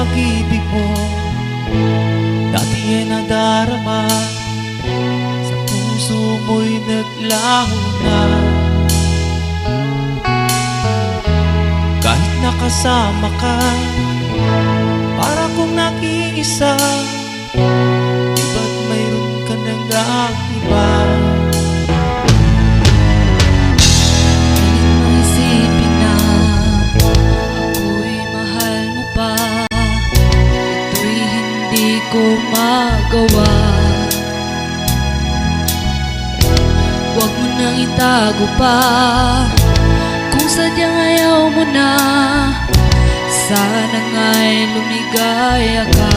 pag-ibig mo dati ay nadarama, sa puso mo'y naglaho na. Kahit nakasama ka, para kong nag-iisa, di ba't mayroon ka nang iba? Pilit mong isipin na ako'y mahal mo pa, ito'y hindi ko magawa. Huwag mo nang itago pa, kung sadyang ayaw mo na, sana nga'y lumigaya ka.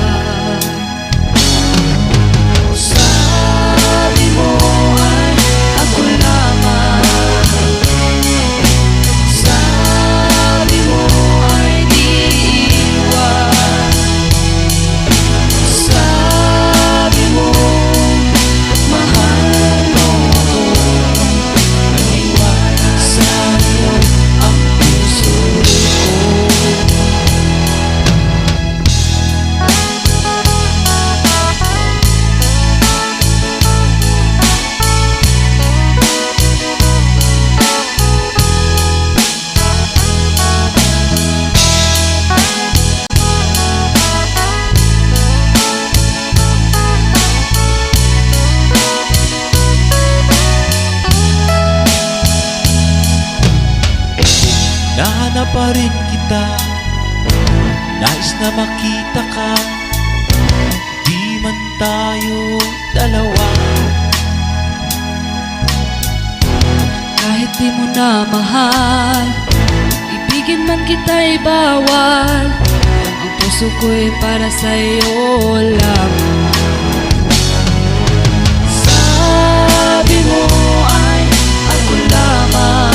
Sabi mo ay ako lamang, sabi mo ay di iwan, sabi mo mahal mo ako, naniwala sa'yo ang puso ko. Nahanap pa rin kita, nais na makita ka, di man tayo dalawa. Kahit di mo na mahal, ibigin man kita'y bawal, ang puso ko'y para sa'yo lamang. Sabi mo ay ako lamang,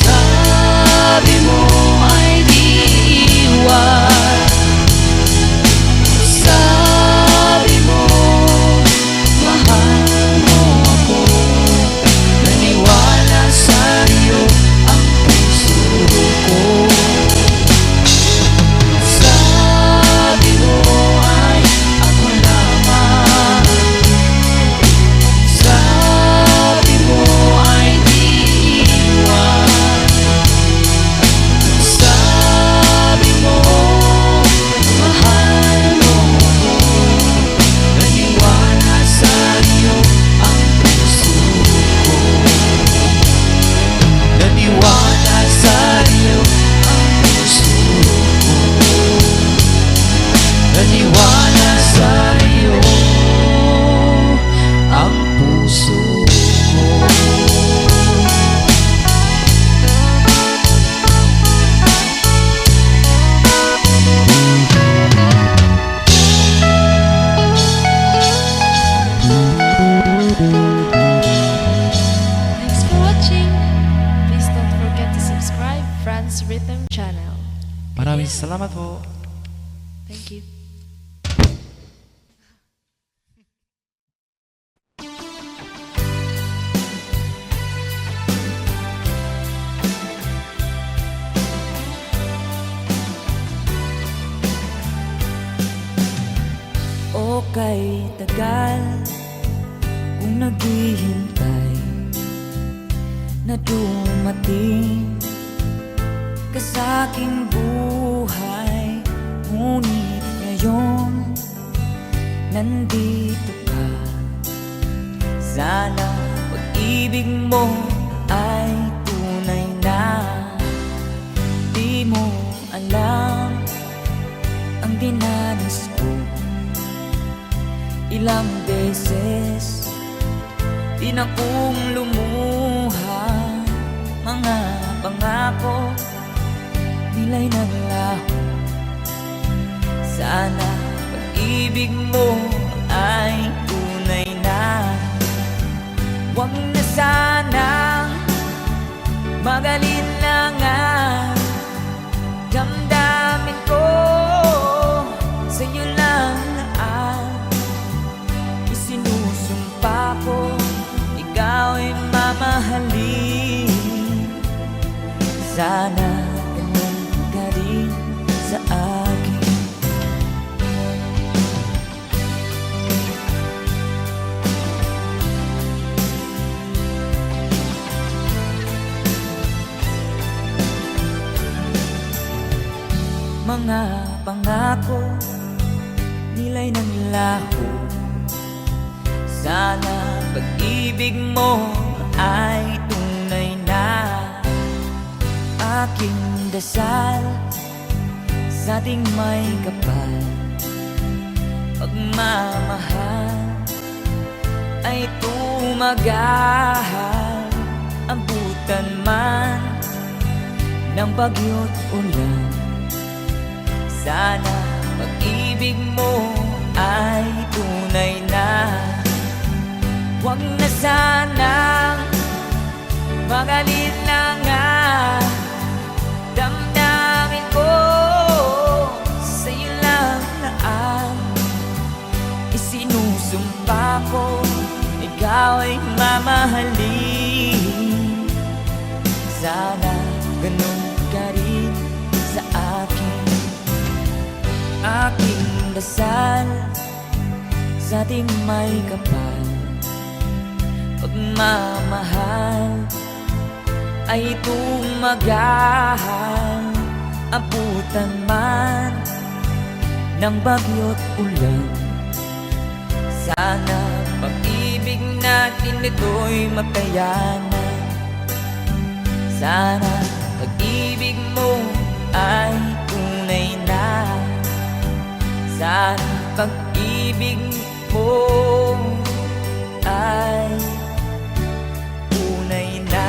sabi mo ay di iwan, sabi mo mahal mo ako, naniwala sa'yo ang puso ko. Sabi mo ay ako lamang, sabi mo ay di iwan, sabi mo mahal mo ako, naniwala sa'yo ang puso ko. Naniwala sa'yo ang puso ko, naniwala sa'yo ang puso ko. Thanks for watching. Please don't forget to subscribe Franz Rhythm Channel. Maraming salamat po. Thank you. O kay tagal kung naghihintay na dumating ka sa'king buhay, ngunit ngayon nandito ka. Sana pag-ibig mo ay tunay na. Di mo alam ang dinanas ko, ilang beses din akong lumuha, mga pangako nila'y naglaho. Sana pag-ibig mo ay tunay na. Huwag na sanang mag-alinlangan, damdamin ko sa'yo lang ang isinusumpa ko. Ikaw ay mamahalin, sana ganun ka rin sa mga pangako nila'y nanglaho. Sana pag-ibig mo ay tunay na. Aking dasal sa ating may kapal, pagmamahal ay tumagal. Abutan man ng bagyo't ulan, sana pag-ibig mo ay tunay na. Huwag na sanang mag-alinlangan, damdamin ko sa'yo lang na ang isinusumpa ko. Ikaw ay mamahalin, sana ganun ka rin sa akin. Aking dasal sa ating may kapal, pagmamahal ay tumagal. Abutan man ng bagyo't ulan, sana pag-ibig natin ito'y makayanan. Sana pag-ibig mo ay tunay na. Sana pag-ibig mo ay tunay na.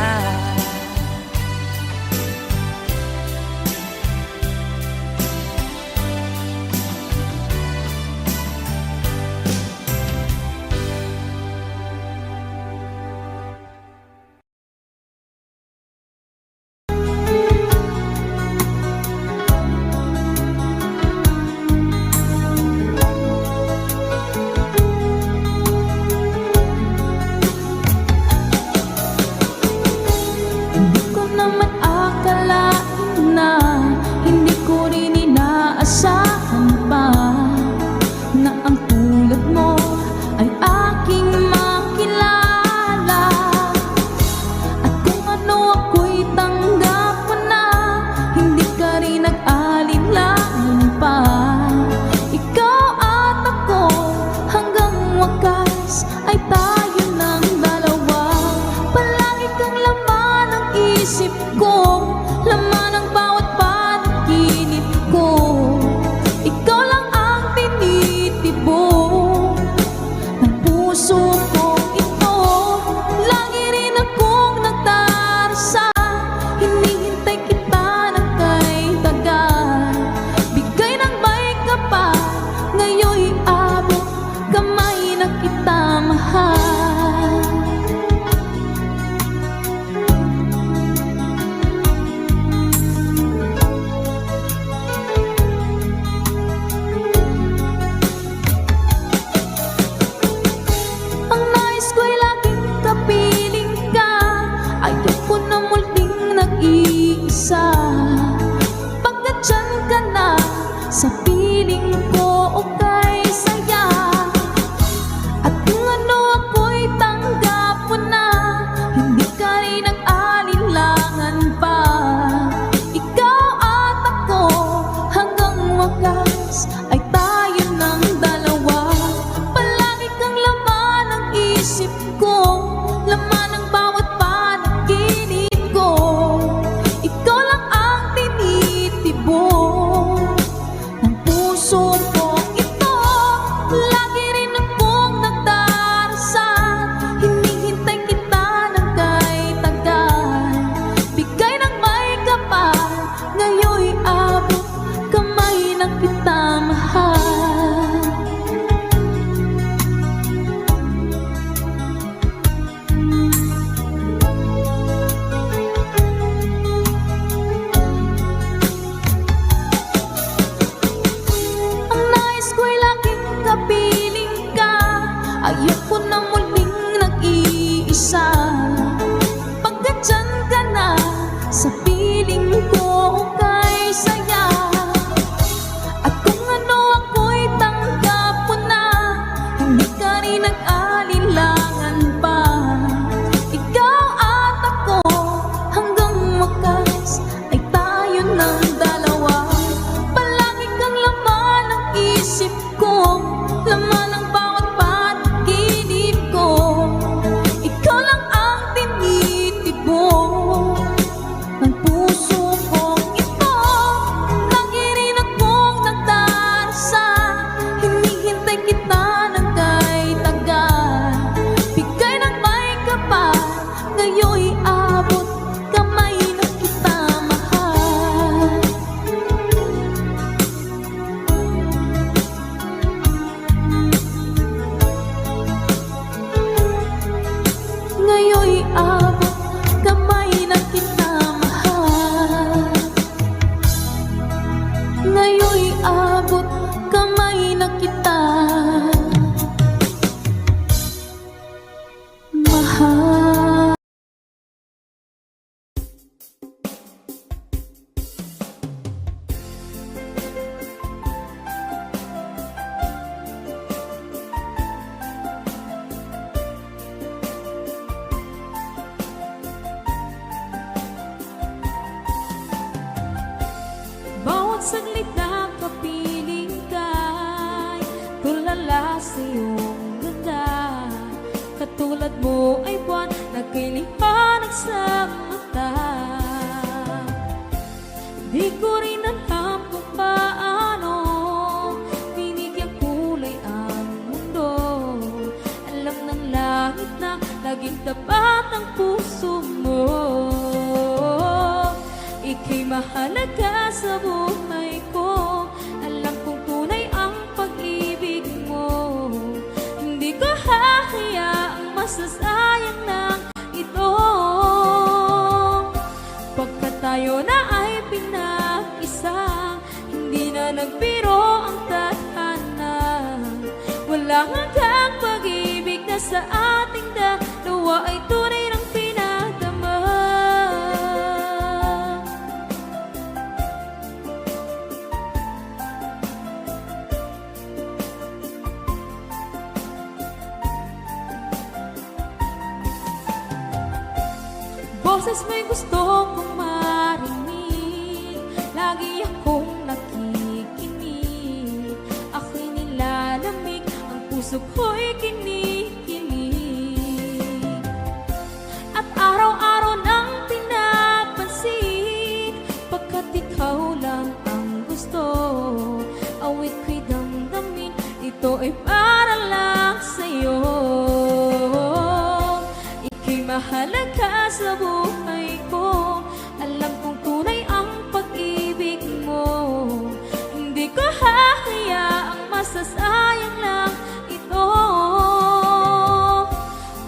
Ngayon'y abot kamay na kita, mahal. Bawat saglit na kapiling ka'y tulala sa iyong ganda. Katulad mo ay buwan na kay liwanag sa mata. Di ko rin alam kung paano binigyan kulay ang mundo. Alam ng langit na laging tapat ang puso mo. Ika'y mahalaga sa buhay ko. Alam kong tunay ang pag-ibig mo. Hindi ko hahayaang masasayang ng ito. Pagkat tayo na ay pinag-isa, hindi na nagbiro ang tadhana. Walang hanggang pag-ibig na sa ating dalawa ay tunay ng pinadama. Boses mo'y gusto kong marinig, lagi akong nakikinig. Ako'y nilalamig, ang puso ko'y kinikilig. At araw-araw nang pinapansin, pagkat ikaw lang ang gusto. Awit ko'y damdamin, ito ay para lang sa'yo. Ika'y mahalaga sa buhay ko. Alam kong tunay ang pag-ibig mo. Hindi ko hahayaang masasayang lang ito.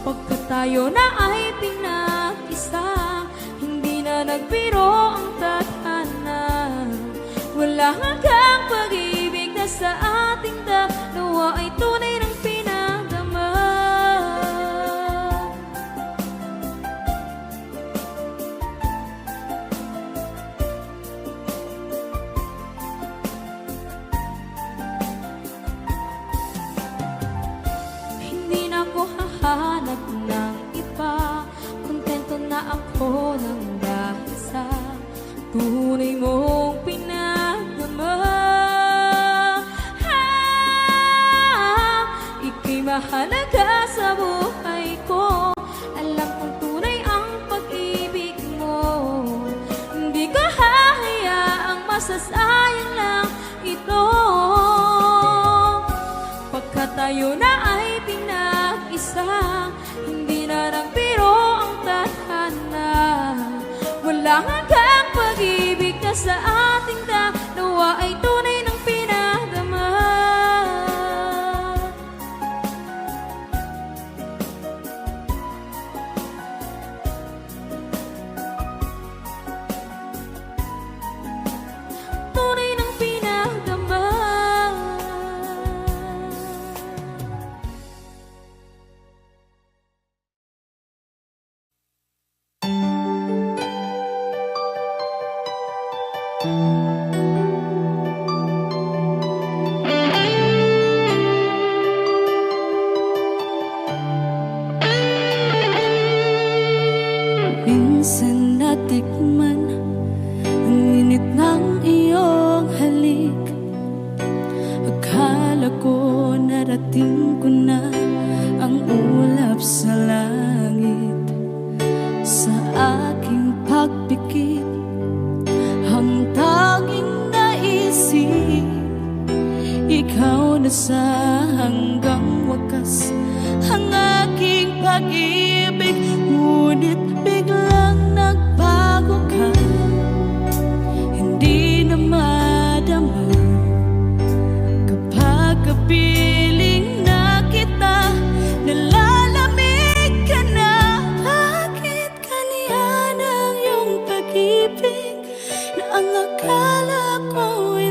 Pagkat tayo na ay pinag-isa, hindi na nagbiro ang tadhana. Wala hanggang pag-ibig na sa ating dalawa ay tunay ng pinadama. Hindi na ako hahanap ng iba, kontento na ako ng dahil sa tunay mong pinadama. Ika'y mahalaga sa buhay ko. Alam kong tunay ang pag-ibig mo. Hindi ko hahayaang masasayang lang ito. Pagkat tayo na ay pinag-isa, hindi na nagbiro ang tadhana. Wala hanggang pag-ibig na sa ating dalawa ay tunay ng pinadama. Tunay ng pinadama. Minsan natikman ang init ng iyong halik. Akala ko narating ko na ang ulap sa langit. Sa aking pagpikit, ang tanging naisip, ikaw na sa hanggang wakas ang aking pag-ibig. Ngunit biglang nagbago ka, hindi na madama. Kapag kapiling na kita, nalalamig ka na. Bakit kaniyan ang iyong pag-ibig na ang akala ko ay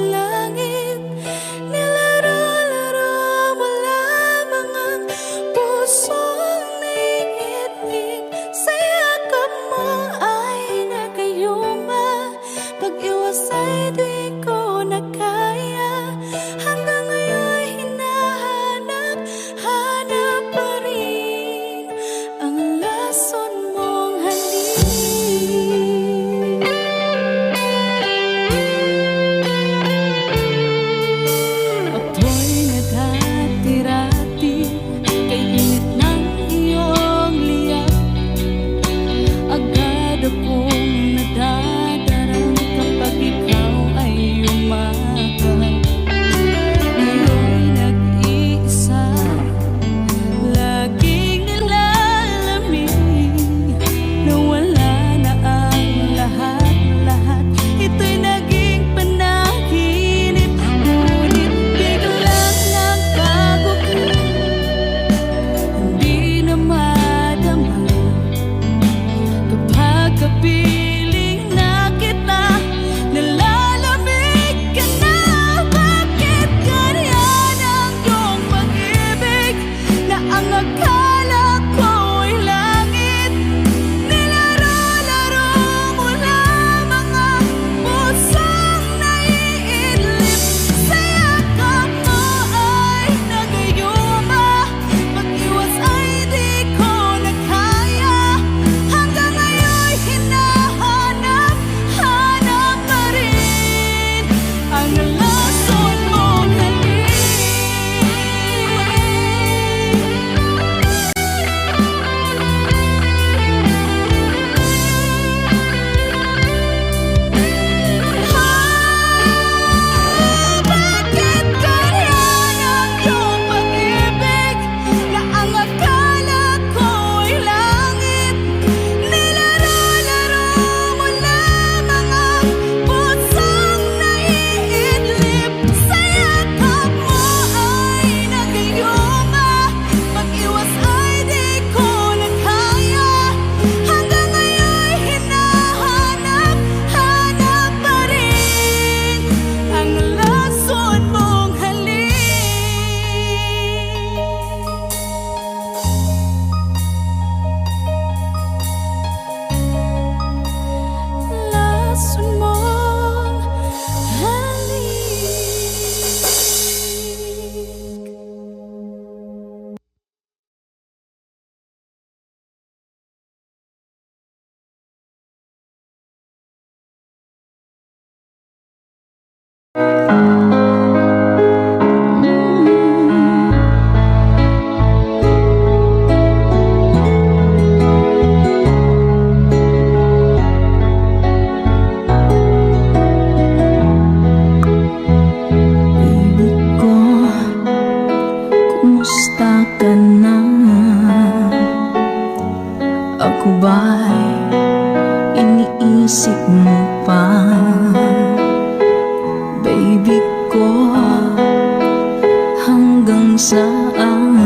saan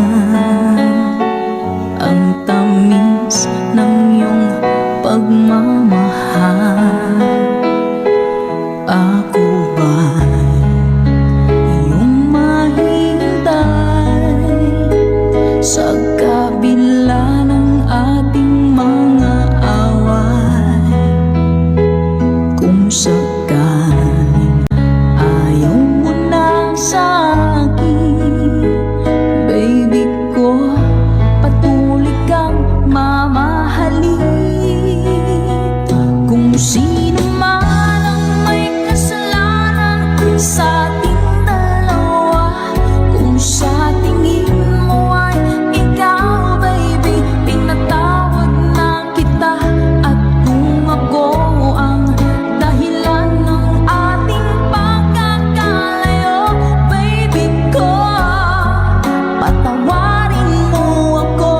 ang tamis ng iyong pagmamahal. Ako ba'y iyong mahintay sa kabila ng ating mga away? Kung sakaling ayaw mo na sa akin, baby ko, patuloy kang mamahalin. Kung sino man ang may kasalanan sa ating dalawa, kung sa tingin mo ay ikaw, baby, pinatawad na kita. At kung ako ang dahilan ng ating pagkakalayo, baby ko, patawarin mo ako.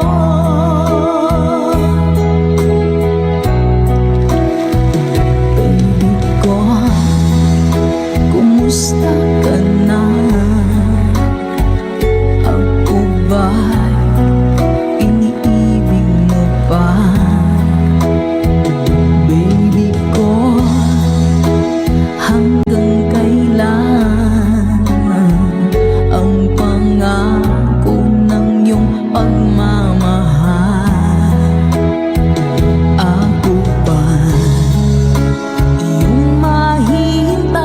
Baby ko, kumusta ka na? Ako ba'y iniibig mo pa? Baby ko, hanggang kailan ang pangako ng iyong pagmamahal? Ako ba'y iyong mahintay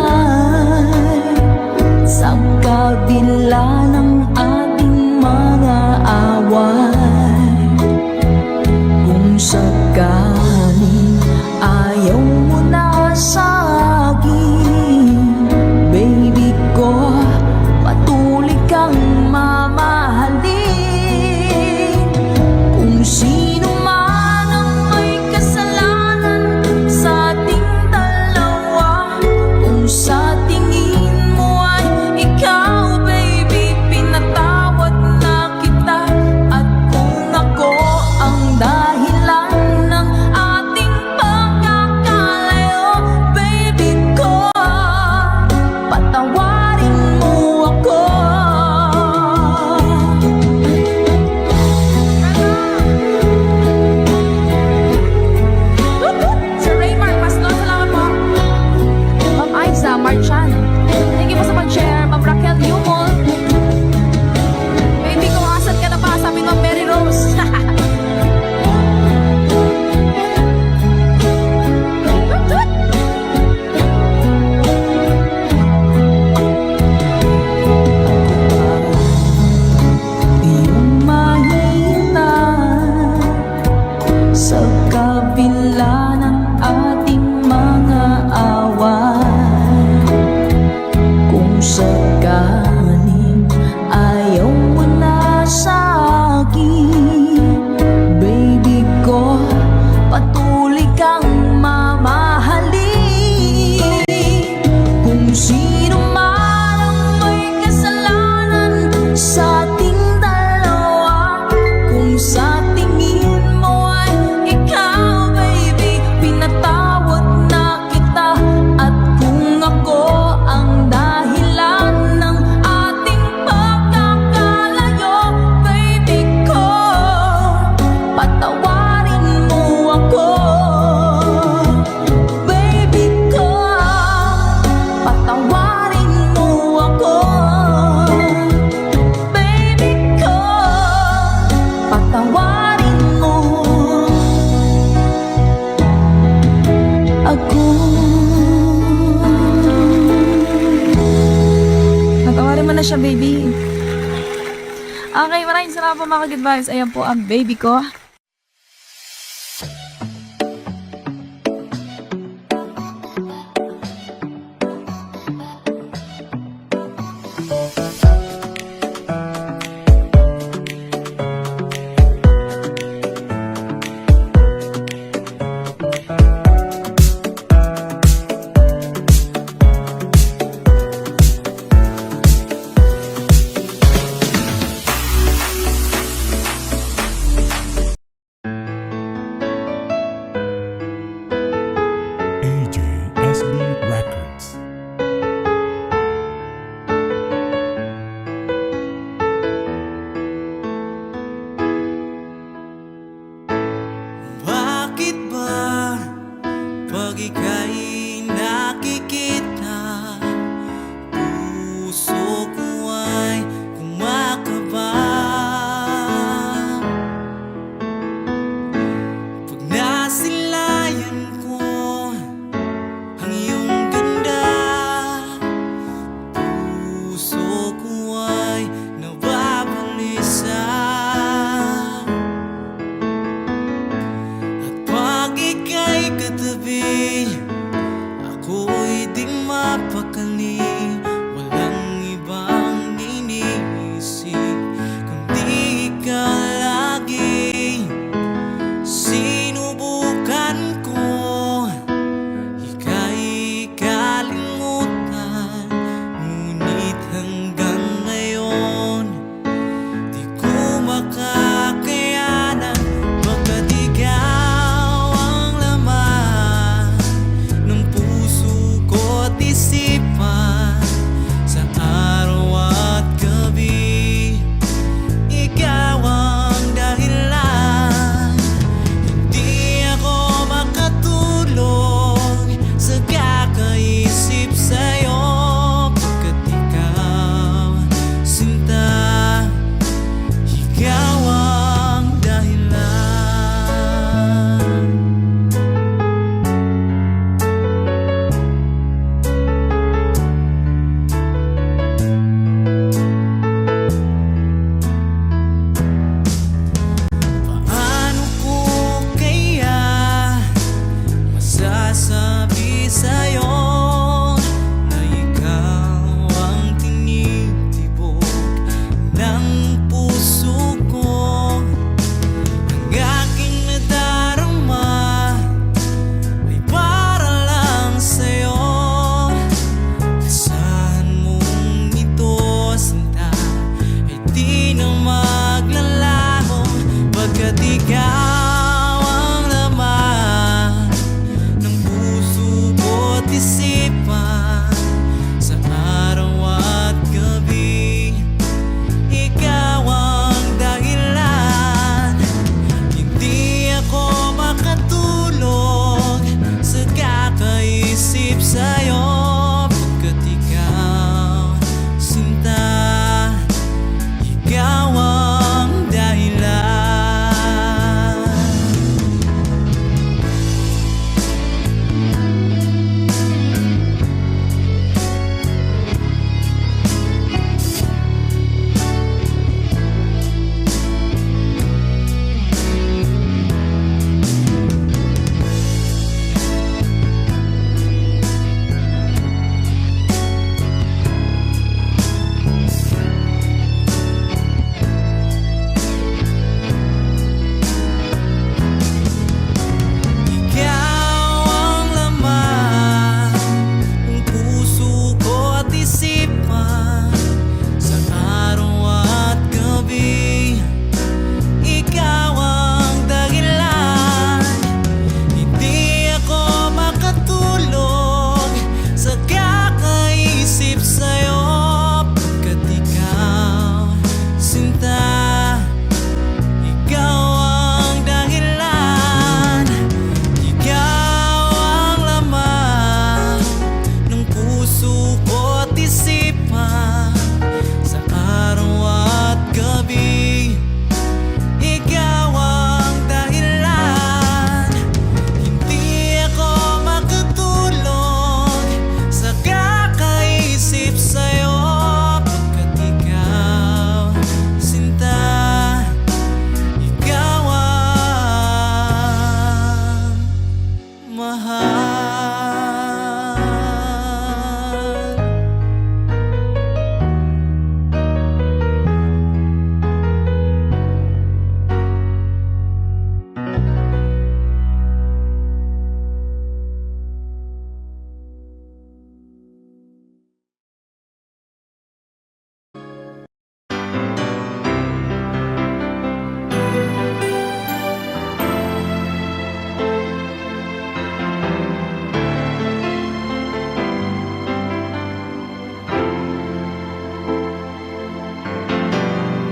sa kabila ng ating mga away? Kung sakaling ayaw mo na sa akin, baby ko, patuloy kang mamahalin. Kung sino man ang may kasalanan sa ating dalawa, kung sa tingin mo ay ikaw, baby, pinatawad na kita. At kung ako ang dahilan ng ating pagkakalayo, baby ko, patawarin mo ako. Sir Raymar Pastor, salamat po. Ma'am Aiza Marchan, thank you po sa pag-share. Ma'am Raquel Yumol, baby ko, asan ka na ba? Sabi ni Ma'am Mary Rose. Iyong mahintay sa kabila ng ating mga away. Kung sakaling ayaw mo na sa akin, baby ko, patuloy kang mamahalin. Kung sino man ang may kasalanan sa ating dalawa, kung sa tingin mo ay ikaw, baby, pinatawad na kita. At kung ako ang dahilan ng ating pagkakalayo, baby ko, patawarin mo ako. Baby ko, patawarin mo ako. Baby ko, patawarin mo ako. Patawarin mo na siya, baby. Okay, maraming salamat po mga ka-good vibes. Ayan po ang baby ko.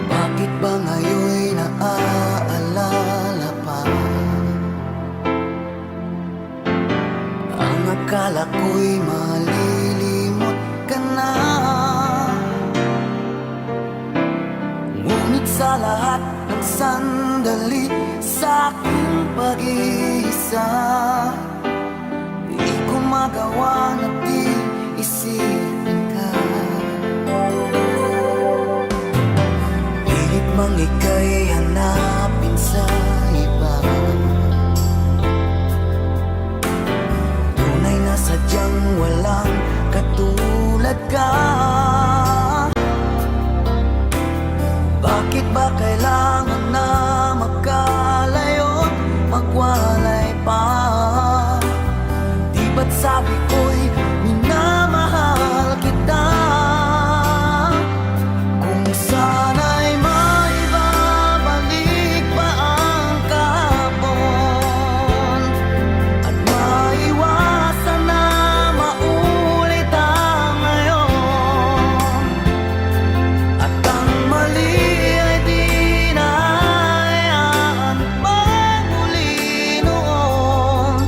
Bakit ba ngayon'y naaalala pa ang akala ko'y malilimot ka na? Ngunit sa lahat ng sandali sa aking pag-iisa, di ko magawa na di isipin ka. Pilit mang ika'y hanapin sa iba, tunay na sadyang walang katulad ka. Bakit ba kailangan na magkalayo't magwalay pa? Di ba't sabi ko'y minamahal kita? Kung sana'y maibabalik pa ang kahapon at maiwasan na maulit ang ngayon, at ang mali ay di na hayaan magmuli noon.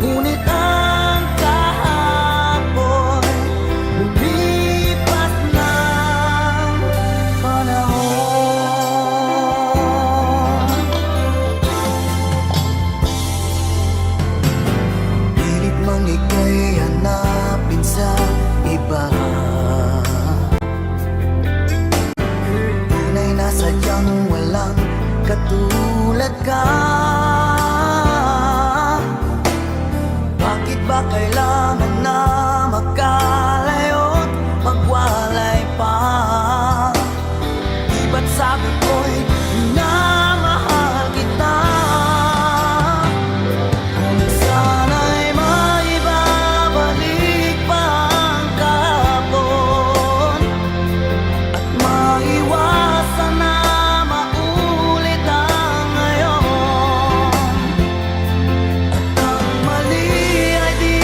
Ngunit ang kahapon lumipas ng panahon. Pilit mang ika'y hanapin sa iba, tunay na sadyang walang katulad ka. Bakit ba kailangan na magkalayo't magwalay pa? Di ba't sabi ko'y minamahal kita? Kung sana'y maibabalik pa ang kahapon at maiwasan na maulit ang ngayon, at ang mali ay di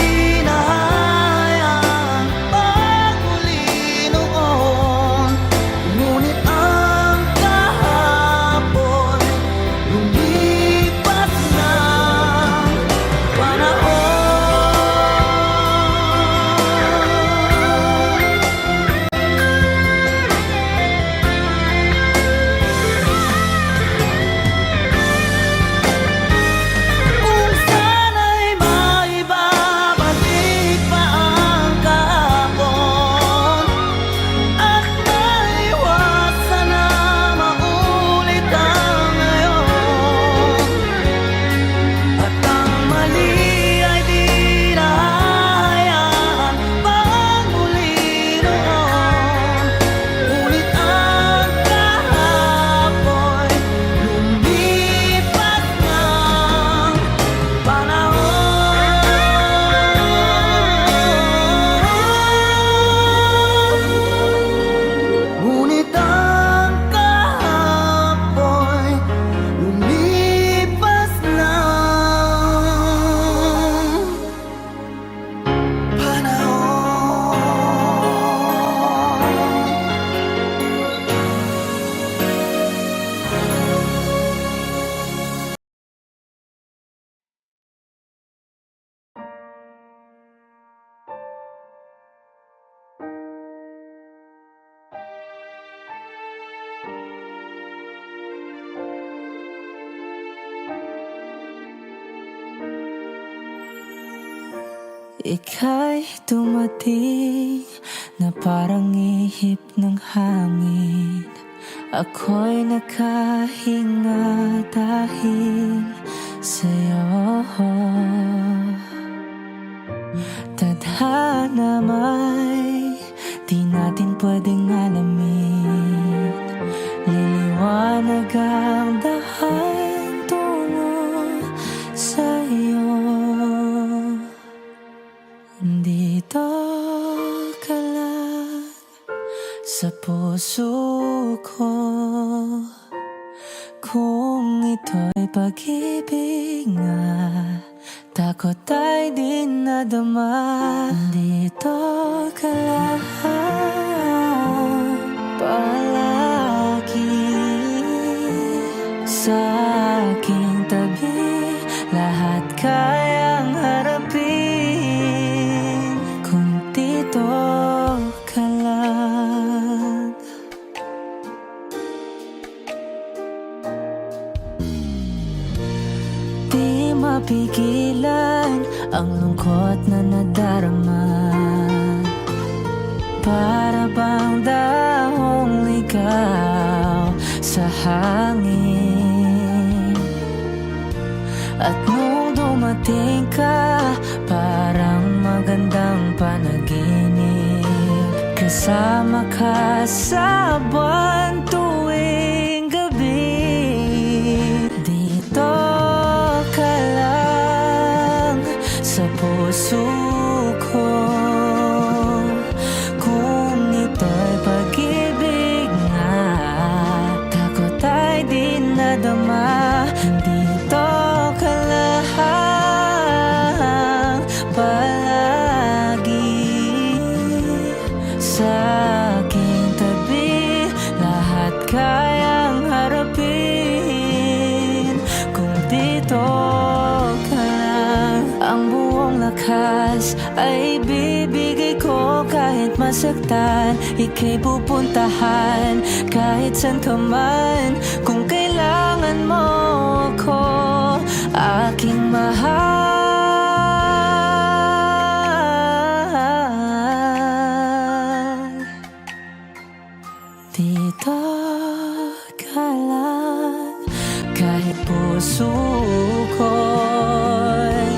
na hayaan magmuli noon. Ngunit ang kahapon lumipas ng panahon. Kung sana'y maibabalik pa ang kahapon at maiwasan na maulit ang ngayon, at ang mali ay di na hayaan magmuli noon. Ngunit ang kahapon lumipas ng panahon. Ngunit ang kahapon lumipas ng panahon. Ika'y dumating na parang ihip ng hangin. Ako'y nakahinga dahil sa'yo. Tadhana may di natin pwedeng alamin. Liliwanag ang dahan tungo sa'yo. Dito ka lang sa sa puso ko. Kung ito'y pag-ibig nga, takot ay di nadama. Dito ka lang palagi, sa aking tabi, lahat kayang harapin kung dito ka lang. Di mapigilan ang lungkot na nadarama, para bang dahong ligaw sa hangin. At nung dumating ka, parang magandang panaginip, kasama ka sa buwan tuwing gabi. Dito ka lang sa puso ko. Kung ito'y pag-ibig nga, takot ay di nadama. Dito ka lang palagi, sa aking tabi, lahat kayang harapin kung dito ka lang. Ang buong lakas ay bibigay ko kahit masaktan. Ika'y pupuntahan kahit saan ka man, kung kailangan mo ako, aking mahal. Dito ka lang, kahit puso ko'y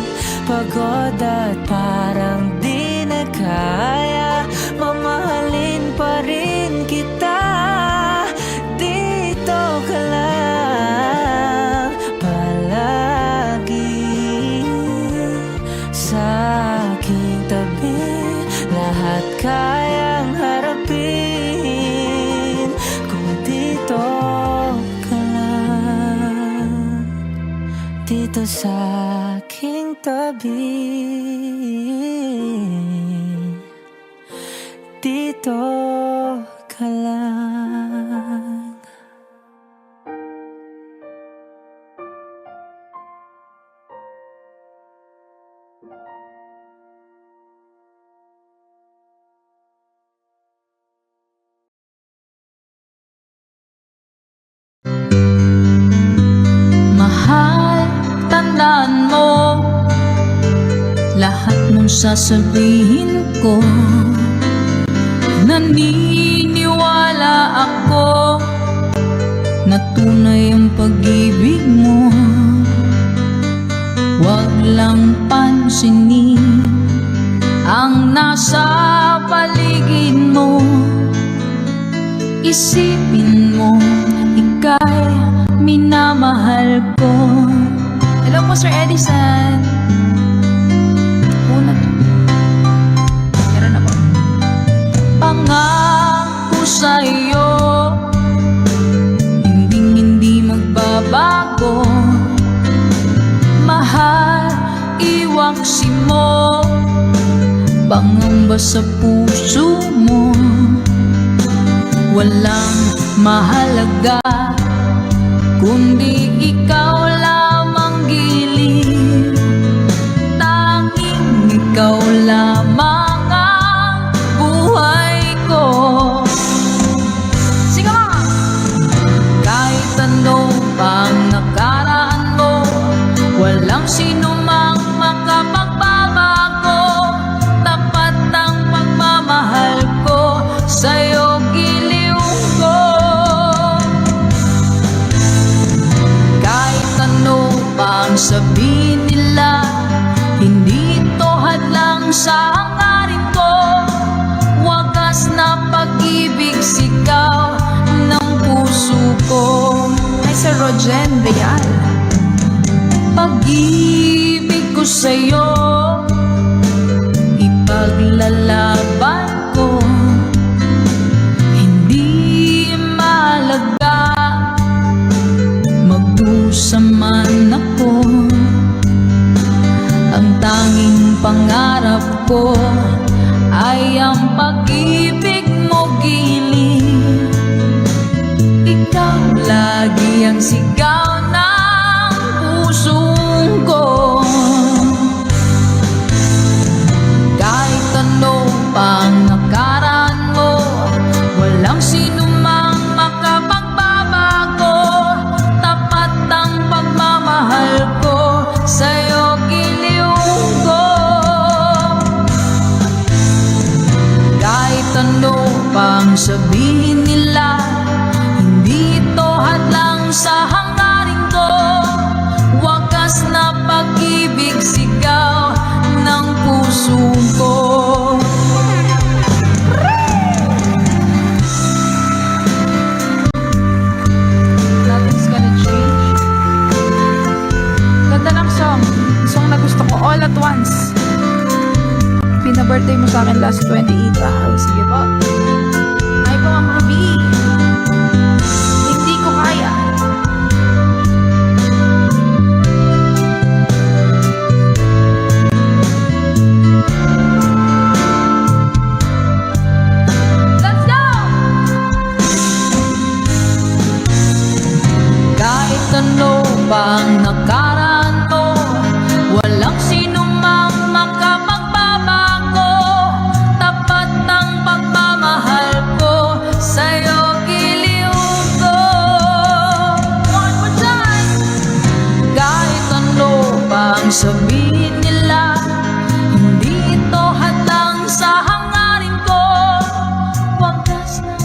pagod at parang di na kaya, mamahalin pa rin kita. Dito ka lang palagi, sa aking tabi, lahat kayang harapin kung dito ka lang. Dito sa aking tabi, dito ka lang. Mahal, tandaan mo lahat ng sasabihin ko. Naniniwala ako na tunay ang pag-ibig mo. Huwag lang pansinin ang nasa paligid mo. Isipin mo, ika'y minamahal ko. Hello po, Sir Edison. Una to. Meron na po. Pangako sa'yo, hindi magbabago. Mahal, iwaksi mo, pangamba sa puso mo. Walang mahalaga kundi ikaw lamang giliw. Tanging ikaw lamang ang buhay ko. Sige mga! Kahit ano pang nakaraan mo, walang sino mang makapagbabago. Tapat ang pagmamahal ko sa'yo, giliw ko. Kahit ano pang sabihin nila, hindi ito hadlang sa hangarin ko. Wagas na pag-ibig, sigaw ng puso ko. Ay, Sir Rogen Real. Pag-ibig ko sa'yo, ipaglalaban ko. Hindi sabihin nila, hindi ito hadlang sa hangarin ko. Wagas na pag-ibig, sigaw ng puso ko. Nothing's gonna change. Ganda ng song. Song na gusto ko, All at Once. Pina-birthday mo sa akin last 28. Sige po. Ay po, Ma'am Ruby. Hindi ko kaya. Let's go! Kahit ano pang nakaraan ko, walang sinumang makapagbabago. Tapat ng pagmamahal ko sa'yo, giliw ko. One more time. Kahit ano pang sabihin nila, hindi ito hadlang sa hangarin ko. Wagas na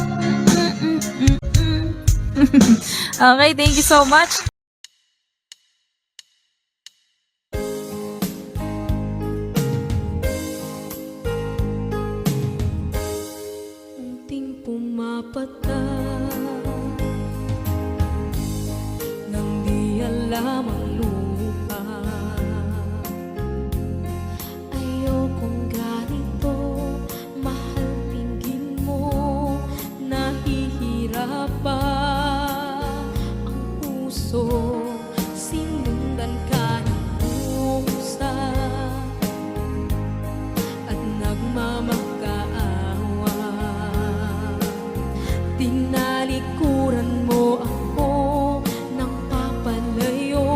Okay, thank you so much. Unting pumapata nang di alam ang lupa. Ayokong ganito, mahal, tingin mo, nahihirap pa ang puso. Sinundan ka ng pusa at nagmamakaawa. Tinalikuran mo ako ng papalayo.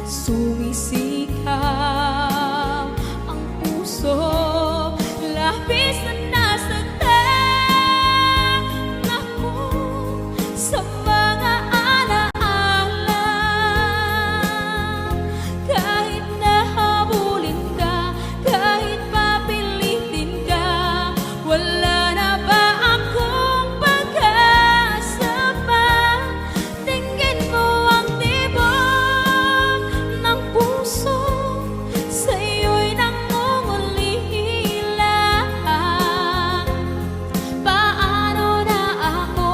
Sumisikap ang puso, labis na nasaktan ako sa mga alaala. Kahit nahabulin ka, kahit papilitin ka, wala na ba akong pag-asa pa? Tingin mo ang tibok ng puso, sa'yo'y nangungulila. Paano na ako?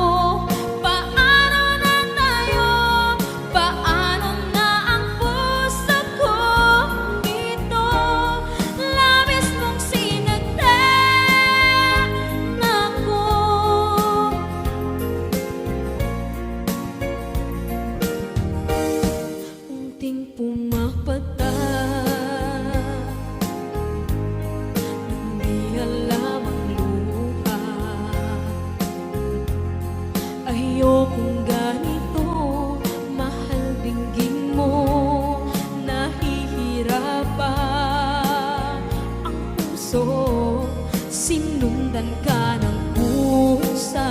Paano na tayo? Paano na ang puso ko dito? Labis mong sinagtan ako. Unting pumapata nang di alam ang luha. Ayokong ganito, mahal, dinggin mo, nahihirapan ang puso. Sinundan ka ng pusa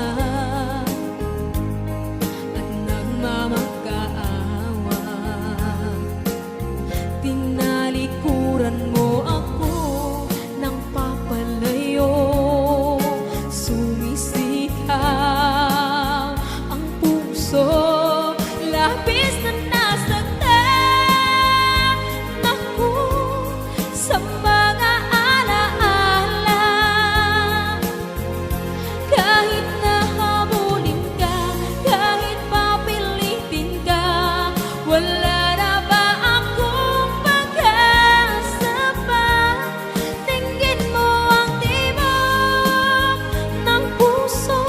at nagmamakaawa. Tinalikuran mo ako ng papalayo. Sumisikap ang puso, labis na nasaktan ako sa mga alaala. Kahit nahabulin ka, kahit papilitin ka, wala na ba akong pag-asa pa? Tingin mo ang tibok ng puso,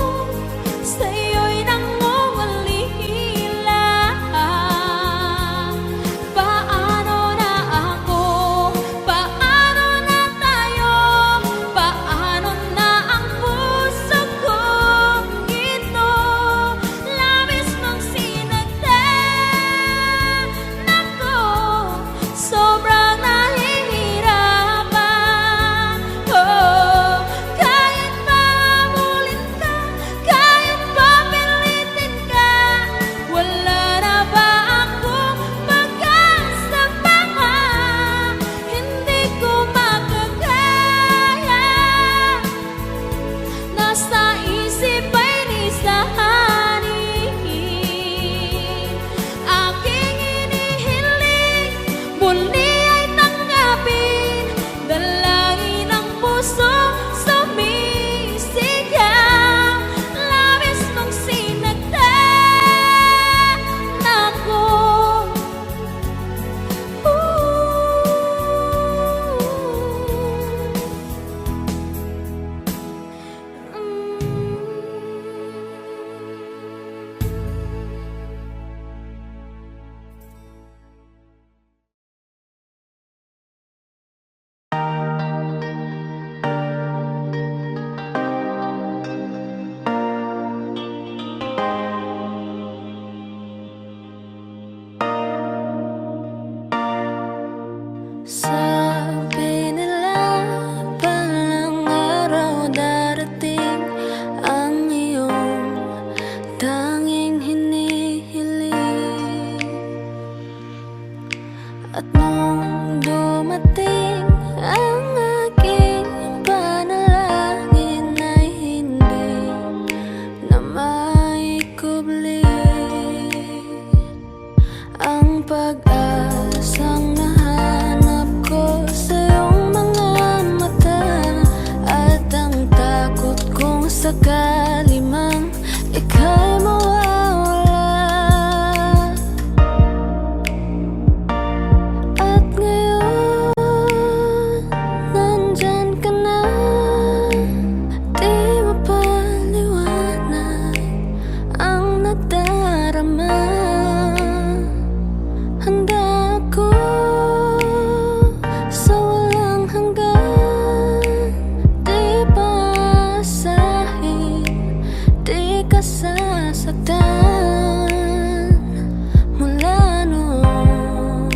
subli ang pag-asang nahanap ko sa iyong mga mata, at ang takot kong sakali mang ika'y mawawala. At ngayon, nandyan ka na, di mapaliwanag ang nadarama. Handa ako sa walang hanggan, di paasahin, di ka sasaktan. Mula noon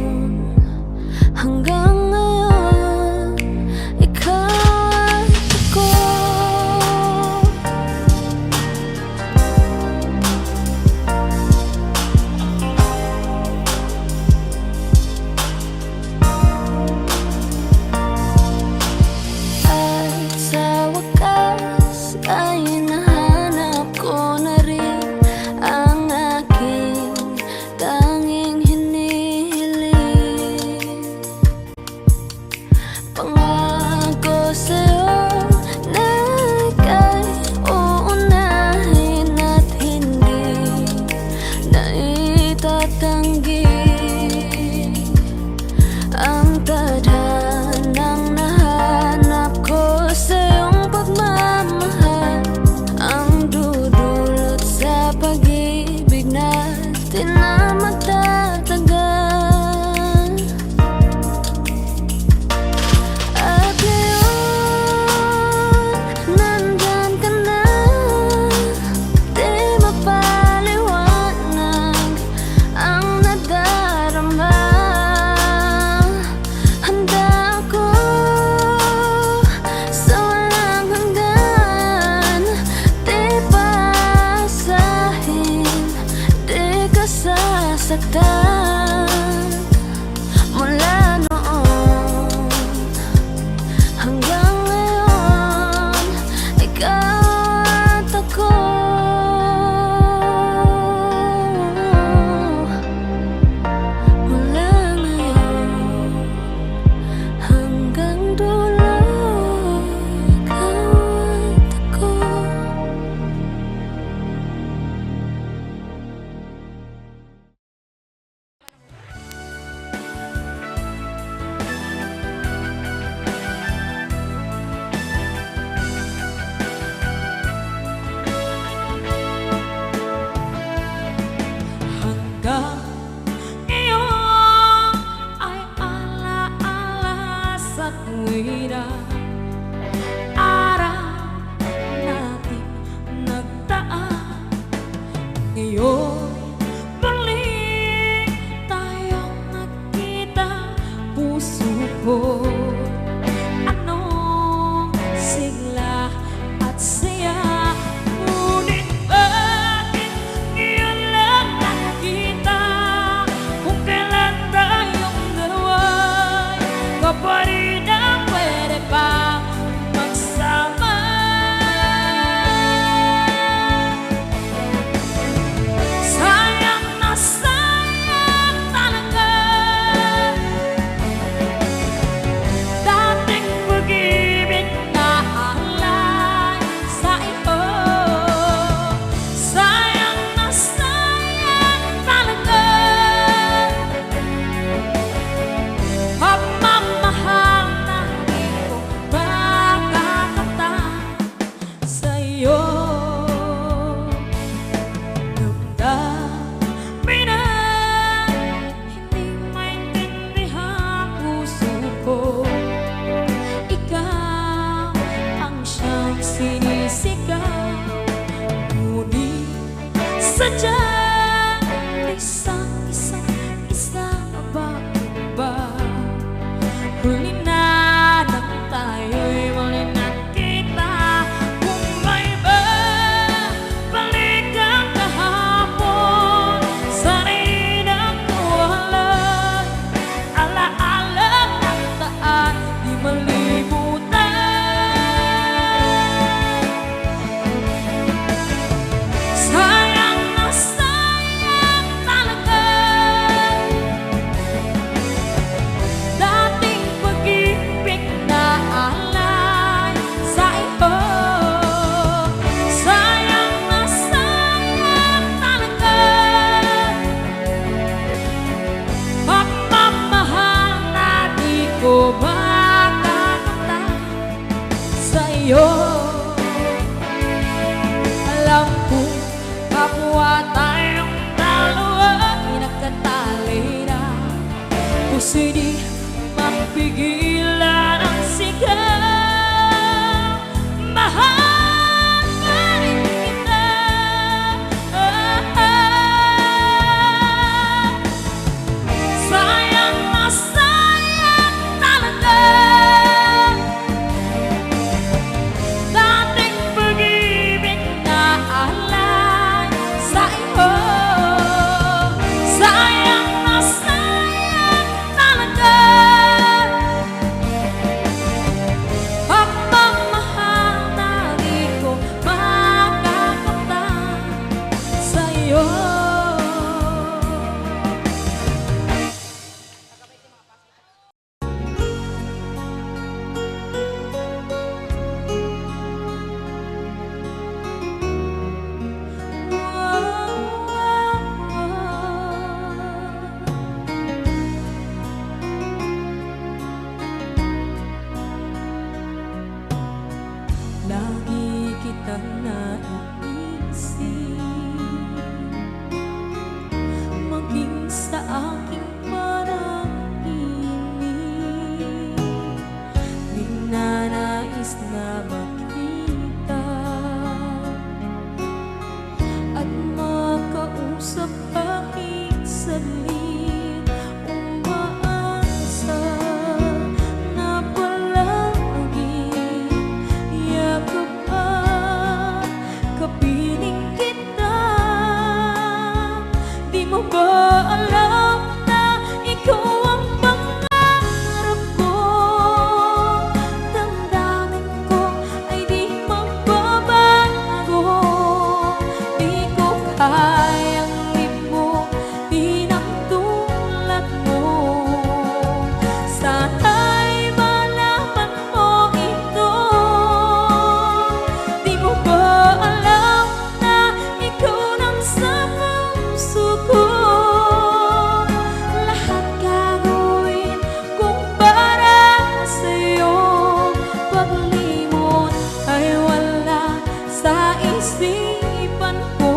hanggang ngayon, ikaw at ako. At sa wakas ay nahanap ko na rin ang aking tanging hinihiling. Pangako sa'yo na ika'y uunahin at hindi na itatanggi ang tadhanang nahanap ko sa iyong pagmamahal, ang dudulot sa pag-ibig natin na magtatagal. At ngayon, nandyan ka na, di mapaliwanag ang nadarama. Handa ako sa walang hanggan, di paasahin, di ka sasaktan. Mula noon hanggang ngayon, ikaw at ako. Mula ngayon hanggang dulo, ikaw at ako. Hanggang iyon ay alaala sa tuwira, araw natin nagdaan. Ngayon muli tayong nagkita, puso ko anong sigla at saya. Ngunit bakit ngayon lang nakita, kung kailan tayong dalawa'y kapatid na pwede pa magsama. Sayang na sayang talaga dating pag-ibig na alay sa iyo. Sayang na sayang talaga pagmamahal na di ko makakanta sa iyo. Damdamin na hindi maintindihan puso ko, ikaw ang siyang sinisigaw. Ngunit sadyang isang ba? Huli na nang tayo'y muli nagkita. Kung may babalik ang kahapon, sana'y nakuhalan. Alaala ng daan, di malimutan. Sayang na alam kong kapwa tayong dalawa ay nagkatali na. Puso di mapigilan ang sigaw. Mahal pa rin kita. Sayang na sayang talaga dating pag-ibig na alay sa iyo. Sayang na sayang talaga ang pagmamahal na di ko makakakamtan sa iyo. Lagi kitang naiisip, maging sa aking panaginip. Ninanais na makita at makausap kahit saglit. Umaasa na palagi yakap at kapiling kita. Di mo ba alam na ikaw ang pangarap ko? Damdamin ko ay di magbabago. Di ko kayang limutin ang tulad mo. Sana'y malaman mo ito. Di mo ba alam na ikaw nang sa puso ko? Lahat gagawin kung para sa'yo. Paglimot ay wala sa isipan ko.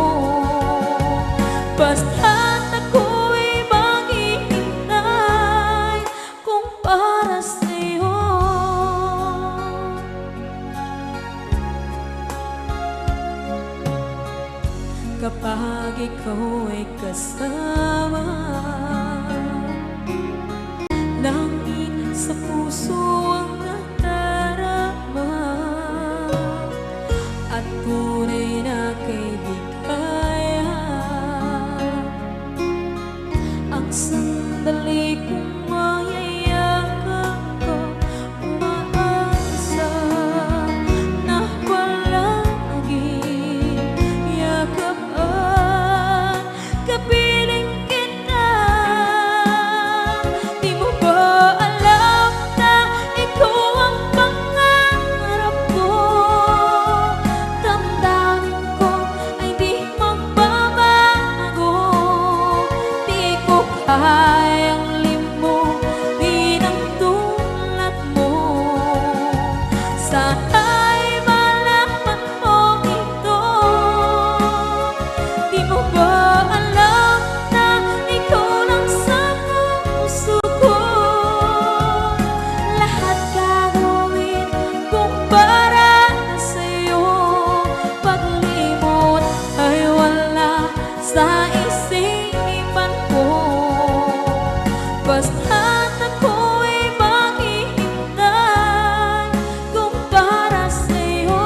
Basta't ako'y maghihintay kung para sa'yo. Kapag ikaw ay kasama, langit sa puso ang nadarama at tunay na kaibigan. Ang sandali kong mayayakap ko, umaasa na palagi yakap at kapiling kita. Di mo ba alam na ikaw ang pangarap ko? Damdamin ko ay di magbabago. Di ko kayang limutin ang tulad mo. Sana'y malaman mo ito. Di mo ba alam na ikaw lang sa puso ko? Lahat gagawin kung para sa'yo. Paglimot ay wala sa isipan ko. Basta't ako'y maghihintay kung para sa'yo.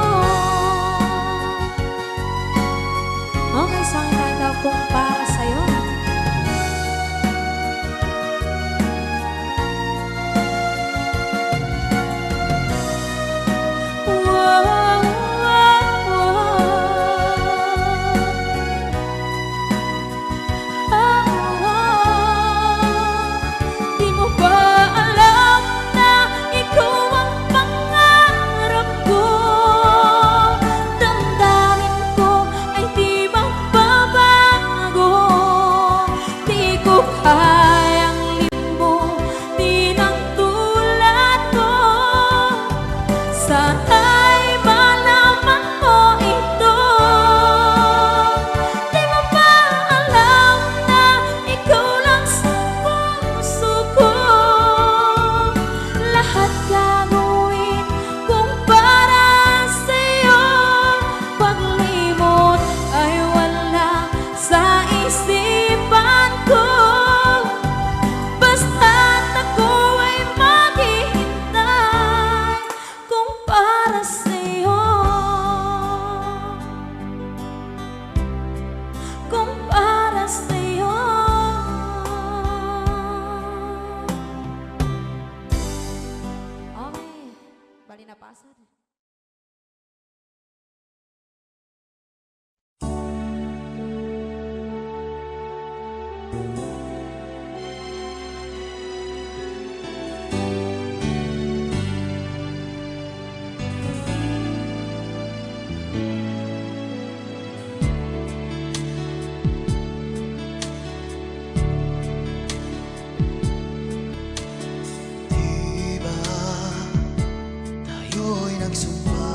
Okay, saan ka kung para sa'yo? Wow, wow, wow. Di ba tayo'y nagsumpa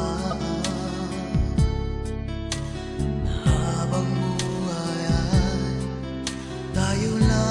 na habang buhay ay tayo lang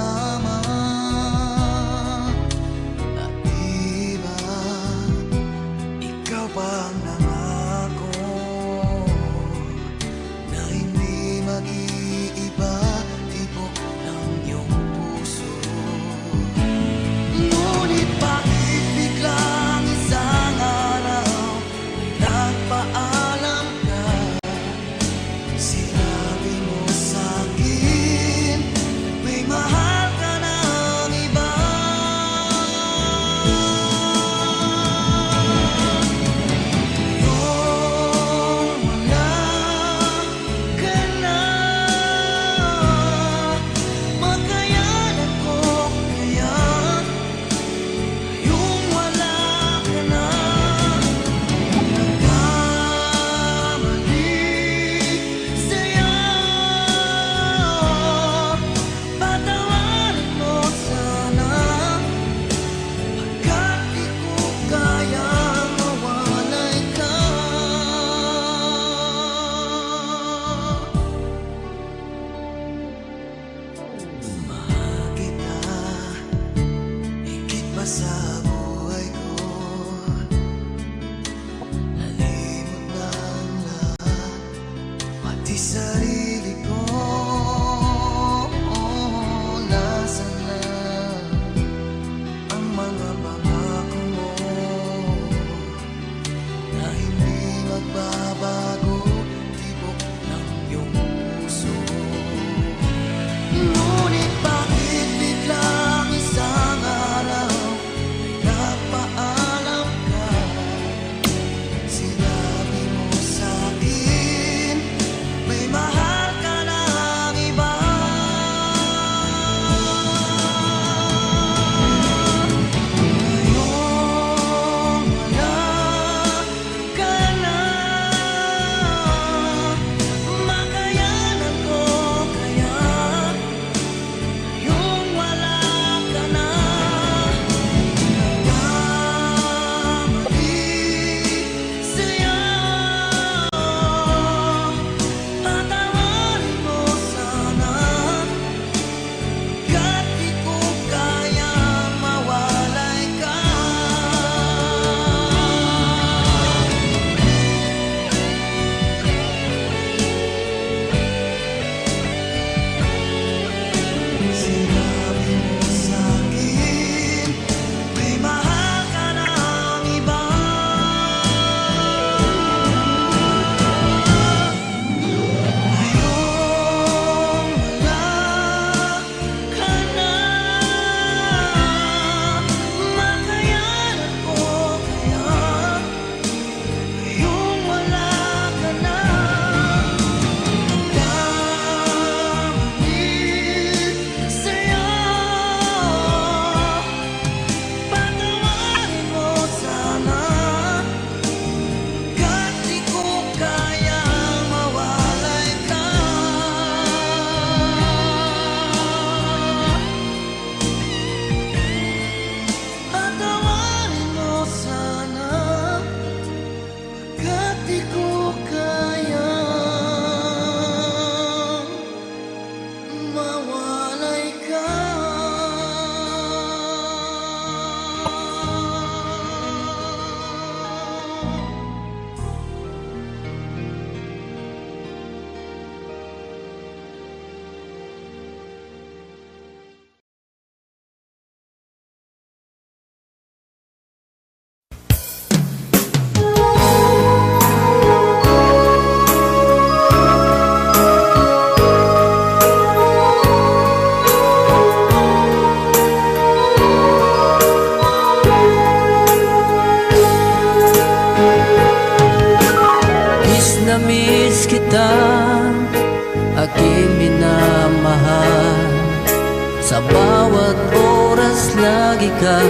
ka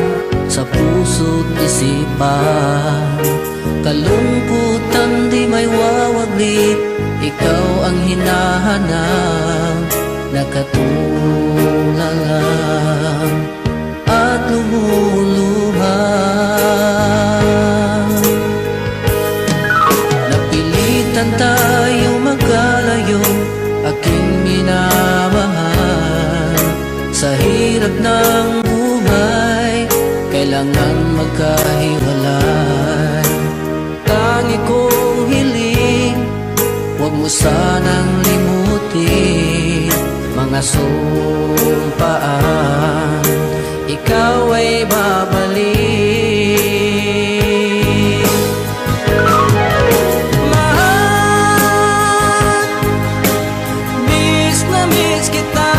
sa puso't isipan. Kalungkutan di may wawaglit, ikaw ang hinahanap, nakatulalang at lumuluhan. Napilitan tayo magkalayo, aking minamahal. Sa hirap ng buhay, kailangan magkahiwalay. Tangi kong hiling, huwag mo sanang limutin mga sumpaan, ikaw ay babalik. Mahal, miss na miss kita.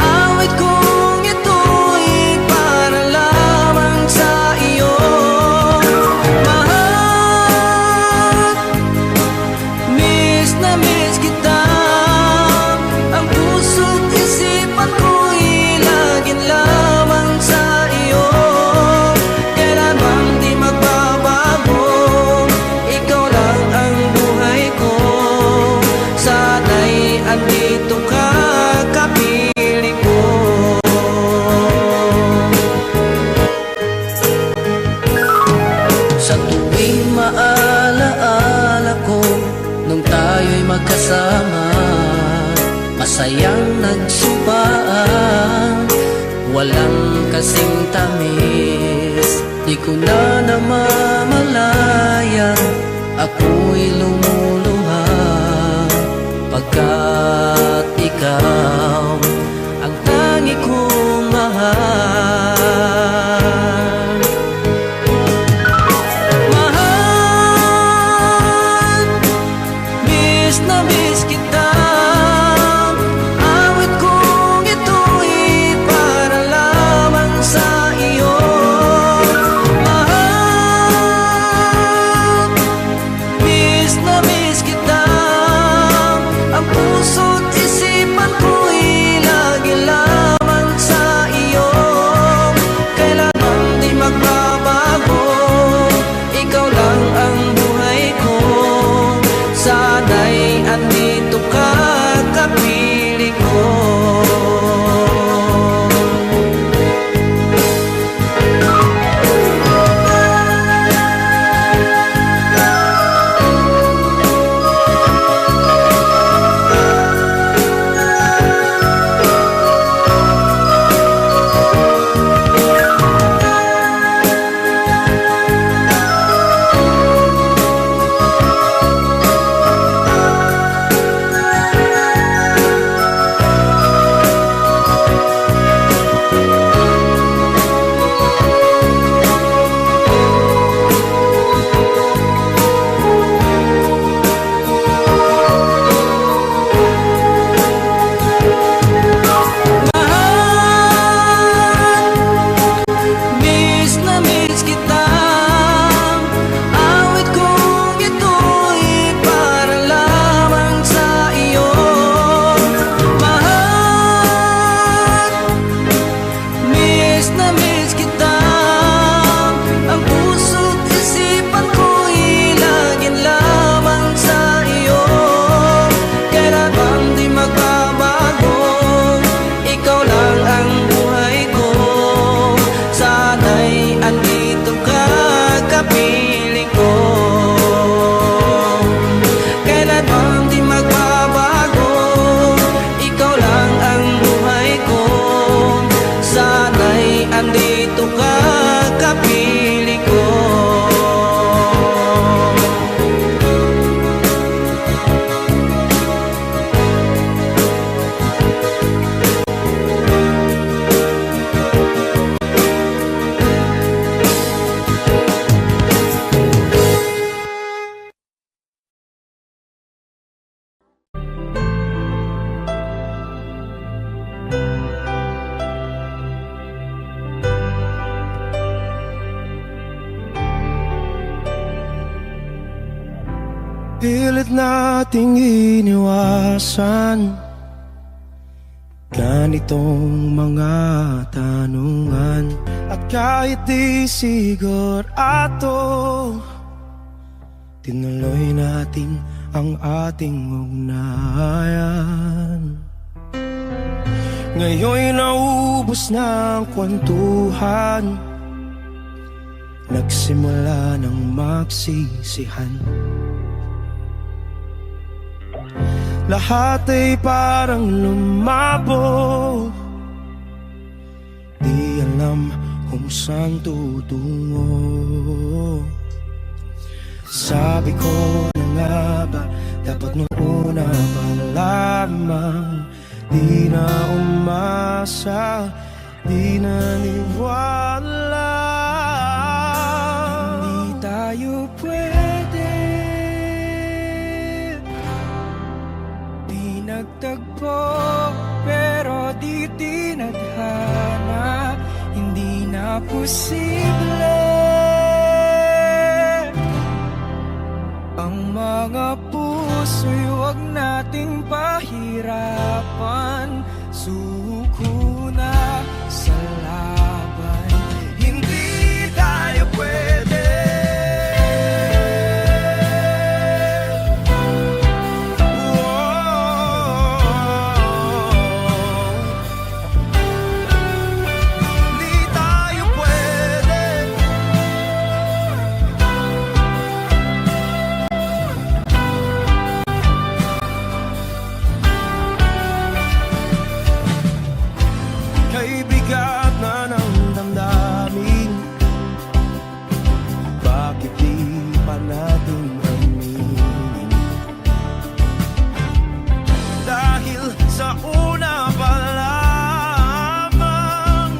Awit kong ito'y para lamang sa iyo. Mahal, miss na miss kita. Ang puso't isipan ko'y laging lamang sa iyo. Kailanman di magbabago, ikaw lang ang buhay ko. Sana'y andito ka, kapiling ko. Sa tuwing maalaala ko nung tayo'y magkasama, masayang nagsumpaan, walang kasing tamis. Di ko na namamalayan, ako'y lumuluha, pagkat ikaw ang tangi kong mahal. Mahal, miss na miss kita. Awit kong ito'y para lamang sa iyo. Mahal, miss na miss kita. Ang puso't isipan ko'y lagi lamang sa iyo. Kailanman di magbabago, ikaw lang ang buhay ko. Sana'y andito ka, kapiling ko. Miss na miss kita. Awit kong ito'y para lamang sa iyo. Mahal, miss na miss kita. Ang puso't isipan ko'y laging lamang sa iyo. Kailanman di magbabago, ikaw lang ang buhay ko. Sana'y andito ka, kapiling ko. Kailanman di magbabago, ikaw lang ang buhay ko. Sana'y andito ka, kapiling ko. Pilit nating iniwasan, Ganitong mga tanungan at kahit di sigurado, tinuloy natin ang ating ugnayan. Ngayon'y naubos na ang kwentuhan, nagsimula ng magsisihan. Lahat ay parang lumabo, di alam kung saan tutungo. Sabi ko na nga ba, dapat nung una pa lamang, di na umasa, di naniwala. Hindi tayo pwede, di nagtagpo, pero di tinadhana. Hindi na posible ang mga puso'y huwag nating pahirapan. Suko na sa laban, hindi tayo pwede. Hindi tayo pwede. Kay bigat na ng damdamin, bakit di pa natin aminin? Dahil sa una pa lamang,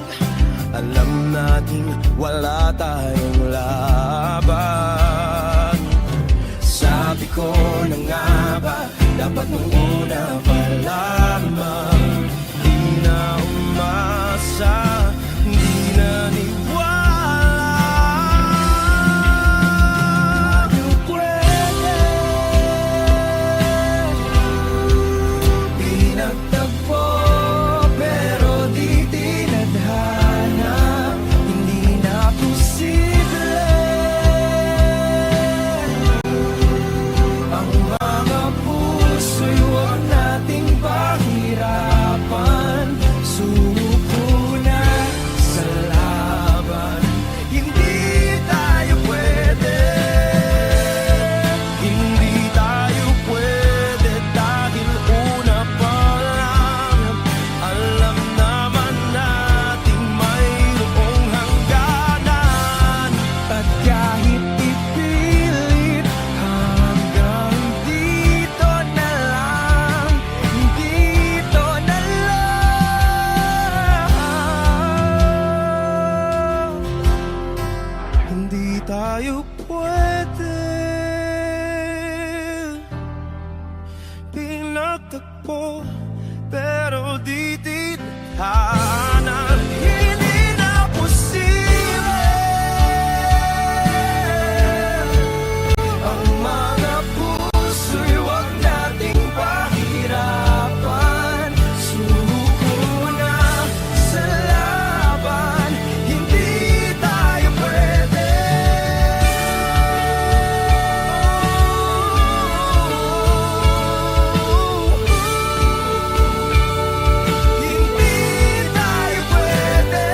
alam natin wala tayong laban. Sabi ko na nga ba, dapat nung una pa lamang, di na umasa, di naniwala. Tayo pwede, di nagtagpo, pero di tinadhana. Hindi na posible ang mga puso'y huwag nating pahirapan. Suko na sa laban, hindi tayo pwede. Hindi tayo pwede dahil una pa lang, alam naman natin mayroong hangganan. At kahit ipilit, hanggang dito na lang, dito na lang. Hindi tayo pwede, pinagtagpo, pero di tinadhana. Hindi na posible ang mga puso'y huwag nating pahirapan. Suko na sa laban, hindi tayo pwede. Hindi tayo pwede.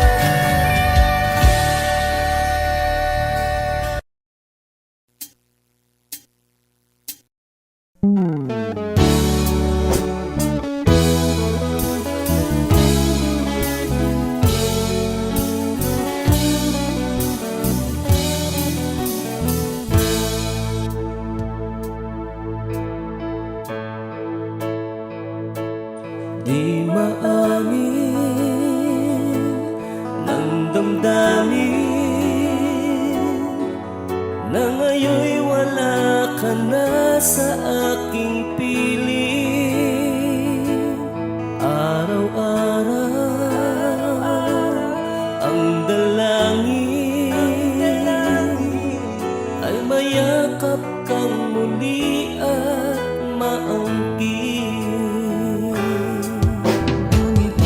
Di maamin ng damdamin na ngayon'y wala ka na sa aking piling. Araw-araw ang dalangin ay mayakap kang muli at maangkin. Ngunit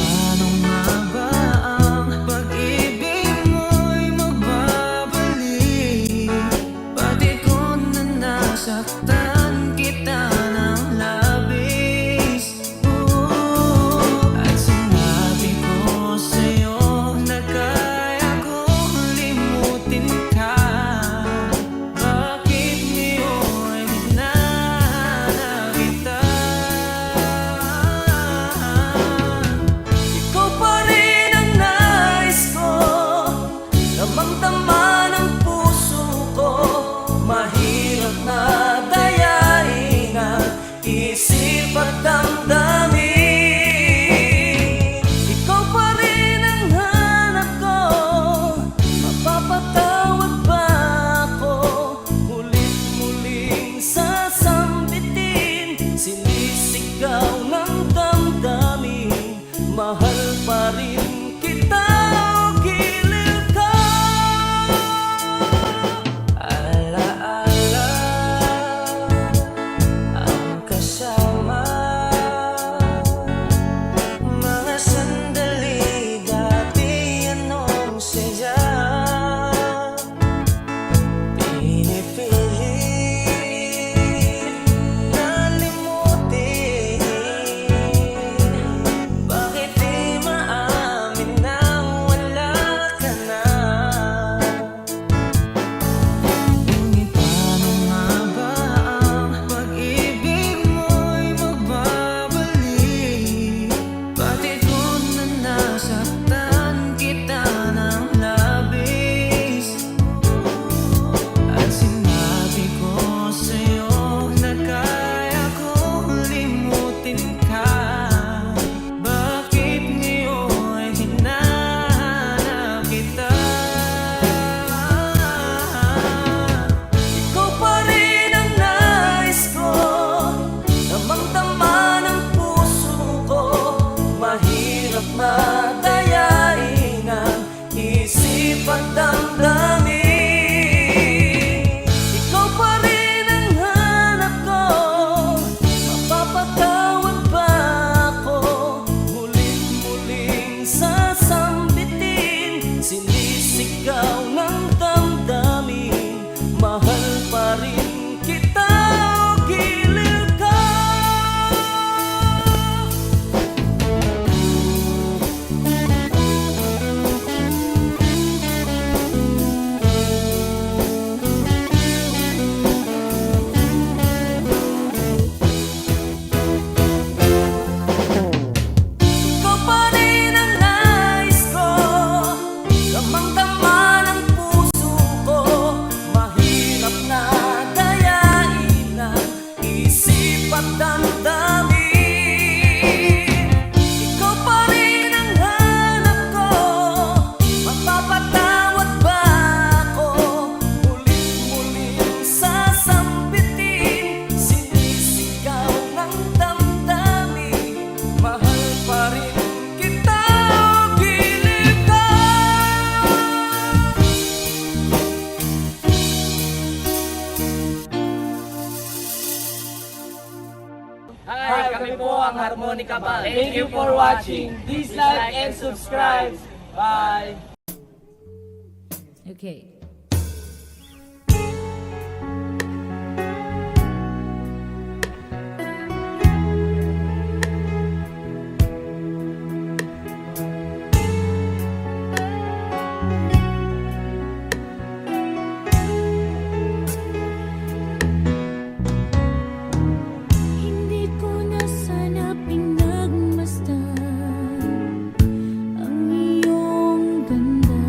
po ang Harmonica Band. Thank you for watching. Please like and subscribe. Bye! Okay. Hindi ko na sana pinagmasdan ang iyong ganda.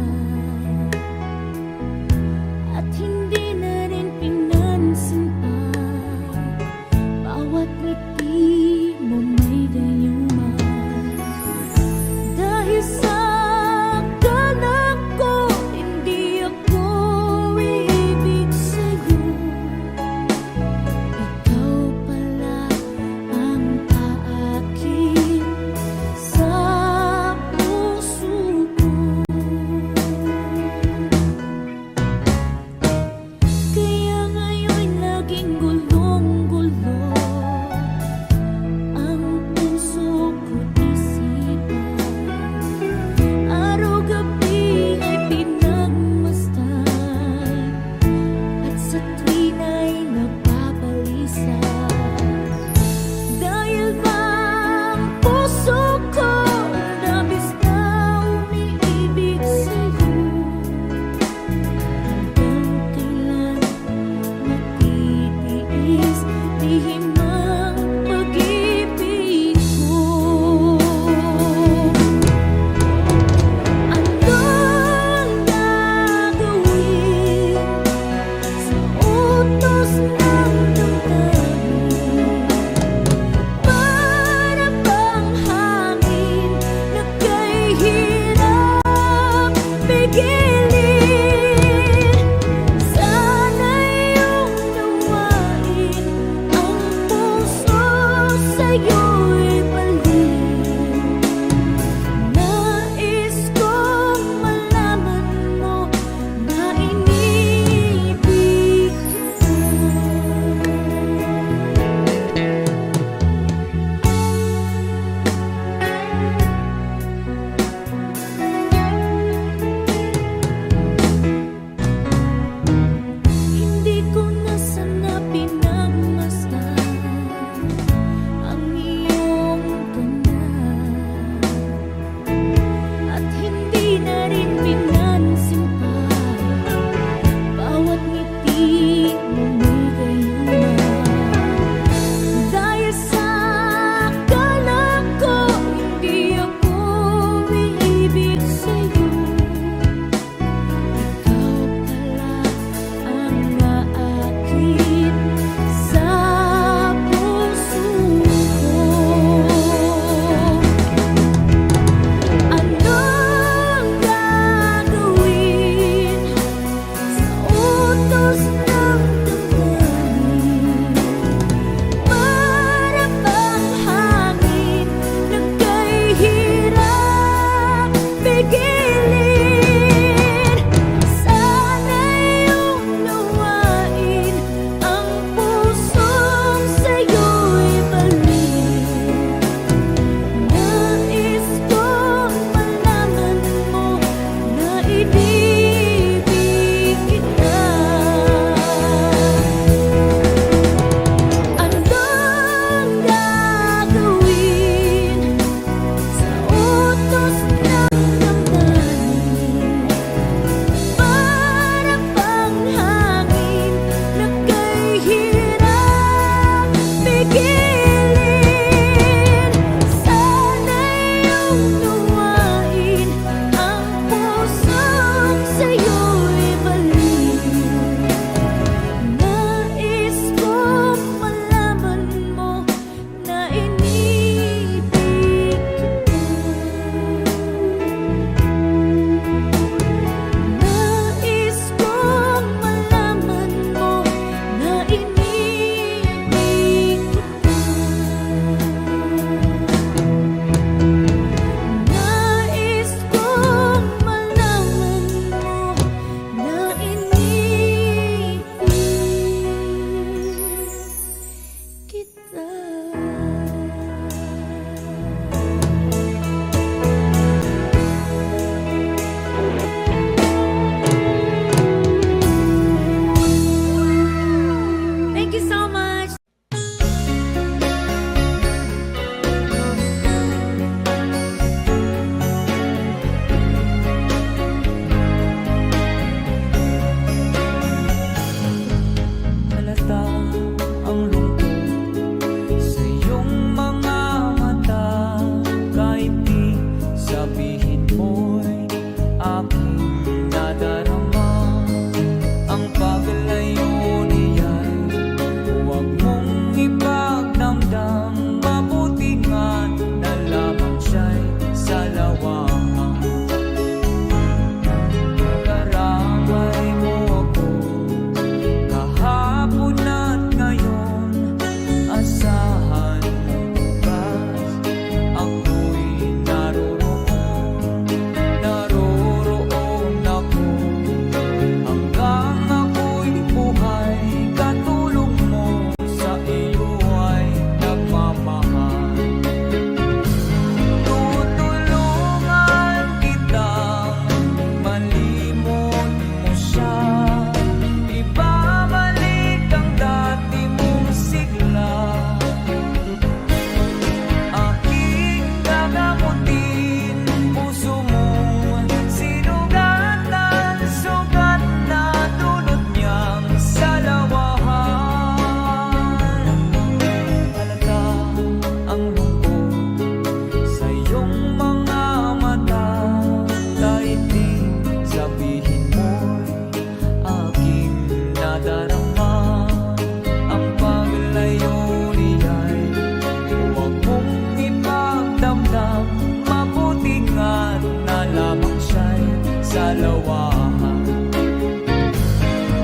salawahan.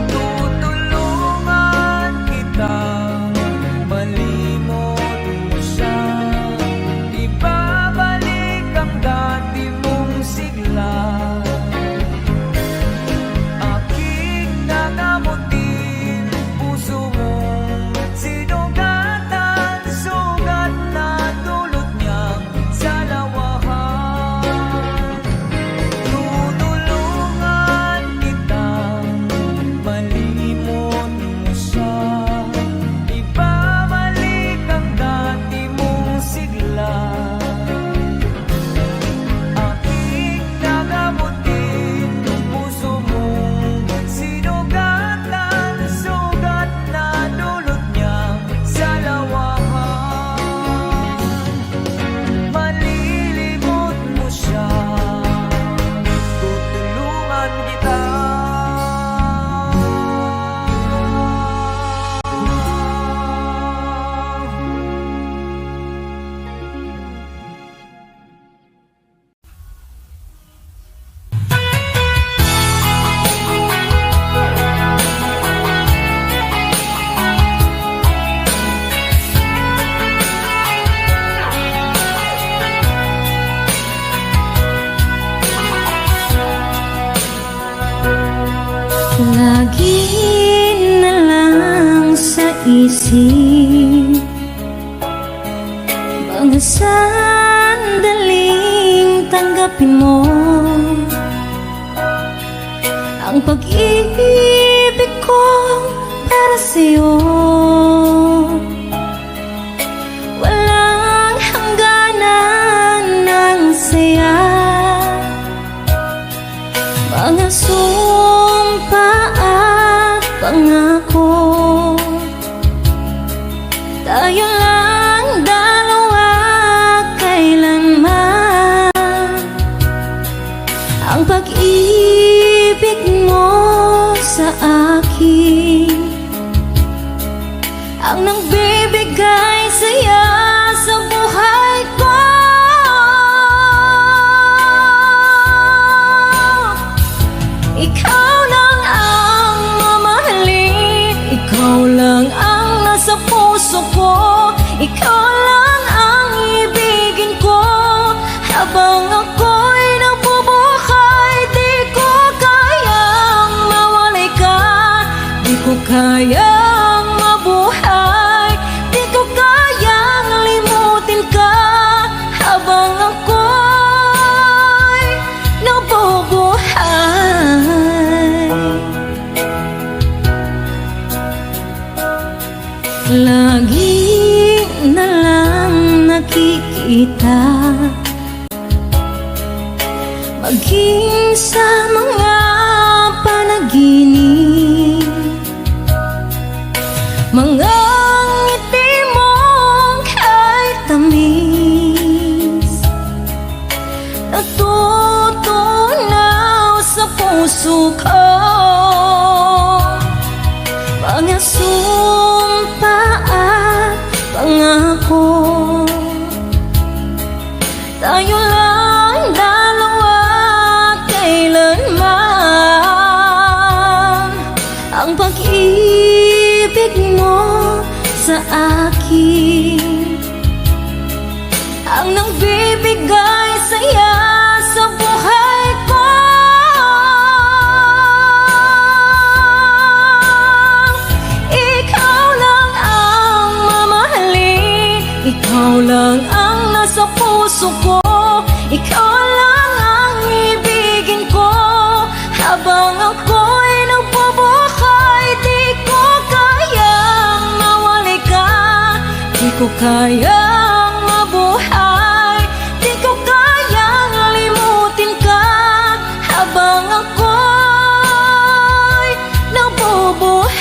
Tutulungan kita, malimot mo siya, ibabalik ang dati mong sigla. Aking nagamutin, puso mong sinugatan, sugat na dulot niyang salawahan. Tutulungan kita, malimot mo siya, ibabalik ang dati mong sigla. Aking nagamutin, puso mong sinugatan, sugat na dulot niyang salawahan. Malilimot mo siya, tutulungan kita. Lagi na lang sa isip mga sandaling tanggapin mo ang pag-ibig ko para sa'yo. Walang hangganan ng saya, mga sumpa at pangako. Tayo lang dalawa kailanman. Ang pag-ibig mo sa akin ang nagbibigay saya sa buhay ko. Ikaw lang ang mamahalin, ikaw lang ang nasa puso ko, ikaw lang ang ibigin ko. Habang ako'y nabubuhay, di ko kayang mawalay ka, di ko kayang mabuhay, di ko kayang limutin ka. Habang ako'y nabubuhay, lagi na lang nakikita, maging sa mga panaginip, mga ngiti mong kahit tamis, natutunaw sa puso ko. Mga sumpa at pangako, tayo lang dalawa kailanman. Ang pag-ibig mo sa akin ang nagbibigay saya sa buhay ko. Ikaw lang ang mamahalin, ikaw lang ang nasa puso ko, ikaw lang ang ibigin ko. Habang ako'y nagbubuhay, di ko kayang mawalay ka, di ko kayang mabuhay, di ko kayang limutin ka. Habang ako'y nabubuhay,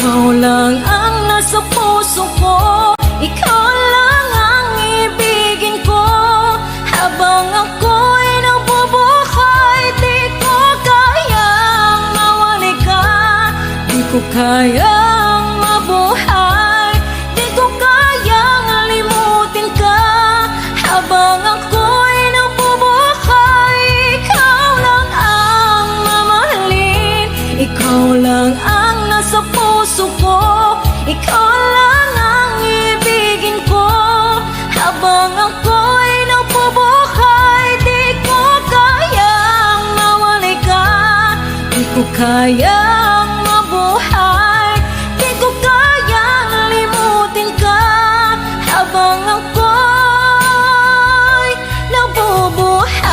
ikaw lang ang nasa puso ko. Ikaw lang ang ibigin ko. Habang ako'y nabubuhay, di ko kayang mawali ka. Di ko kayang mabuhay, di ko kayang limutin ka. Habang ako'y nabubuhay, ikaw lang ang mamahalin. Ikaw lang ang nasa puso ko. Ikaw lang ang ibigin ko. Habang ako'y nabubuhay, di ko kayang mawali ka. Di ko kayang mabuhay, di ko kayang limutin ka. Habang ako'y nabubuhay.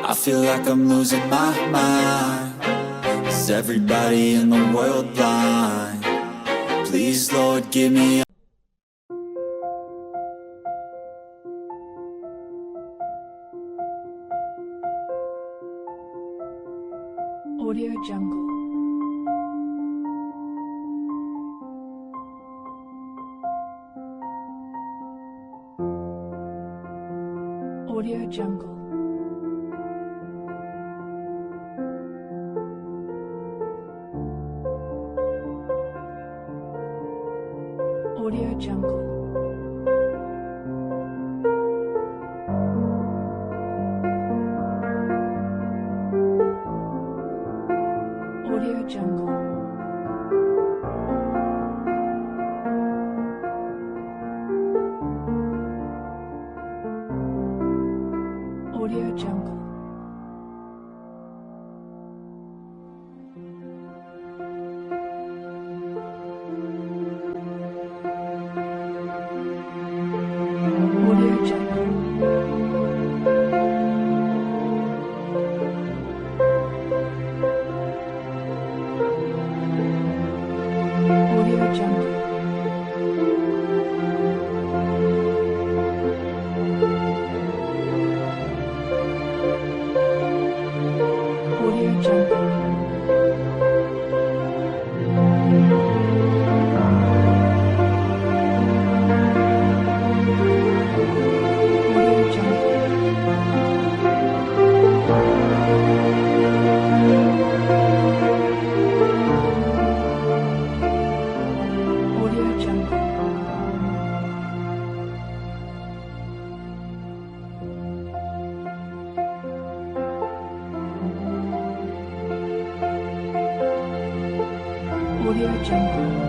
I feel like I'm losing my mind. Is everybody in the world blind? Please, Lord, give me Audio Jungle. Audio Jungle. Audio Jungle. Audio Jungle. Audio Jungle. Audio Jungle. Audio Jungle. Audio Jungle. Audio Jungle. Audio Jungle. Audio Jungle.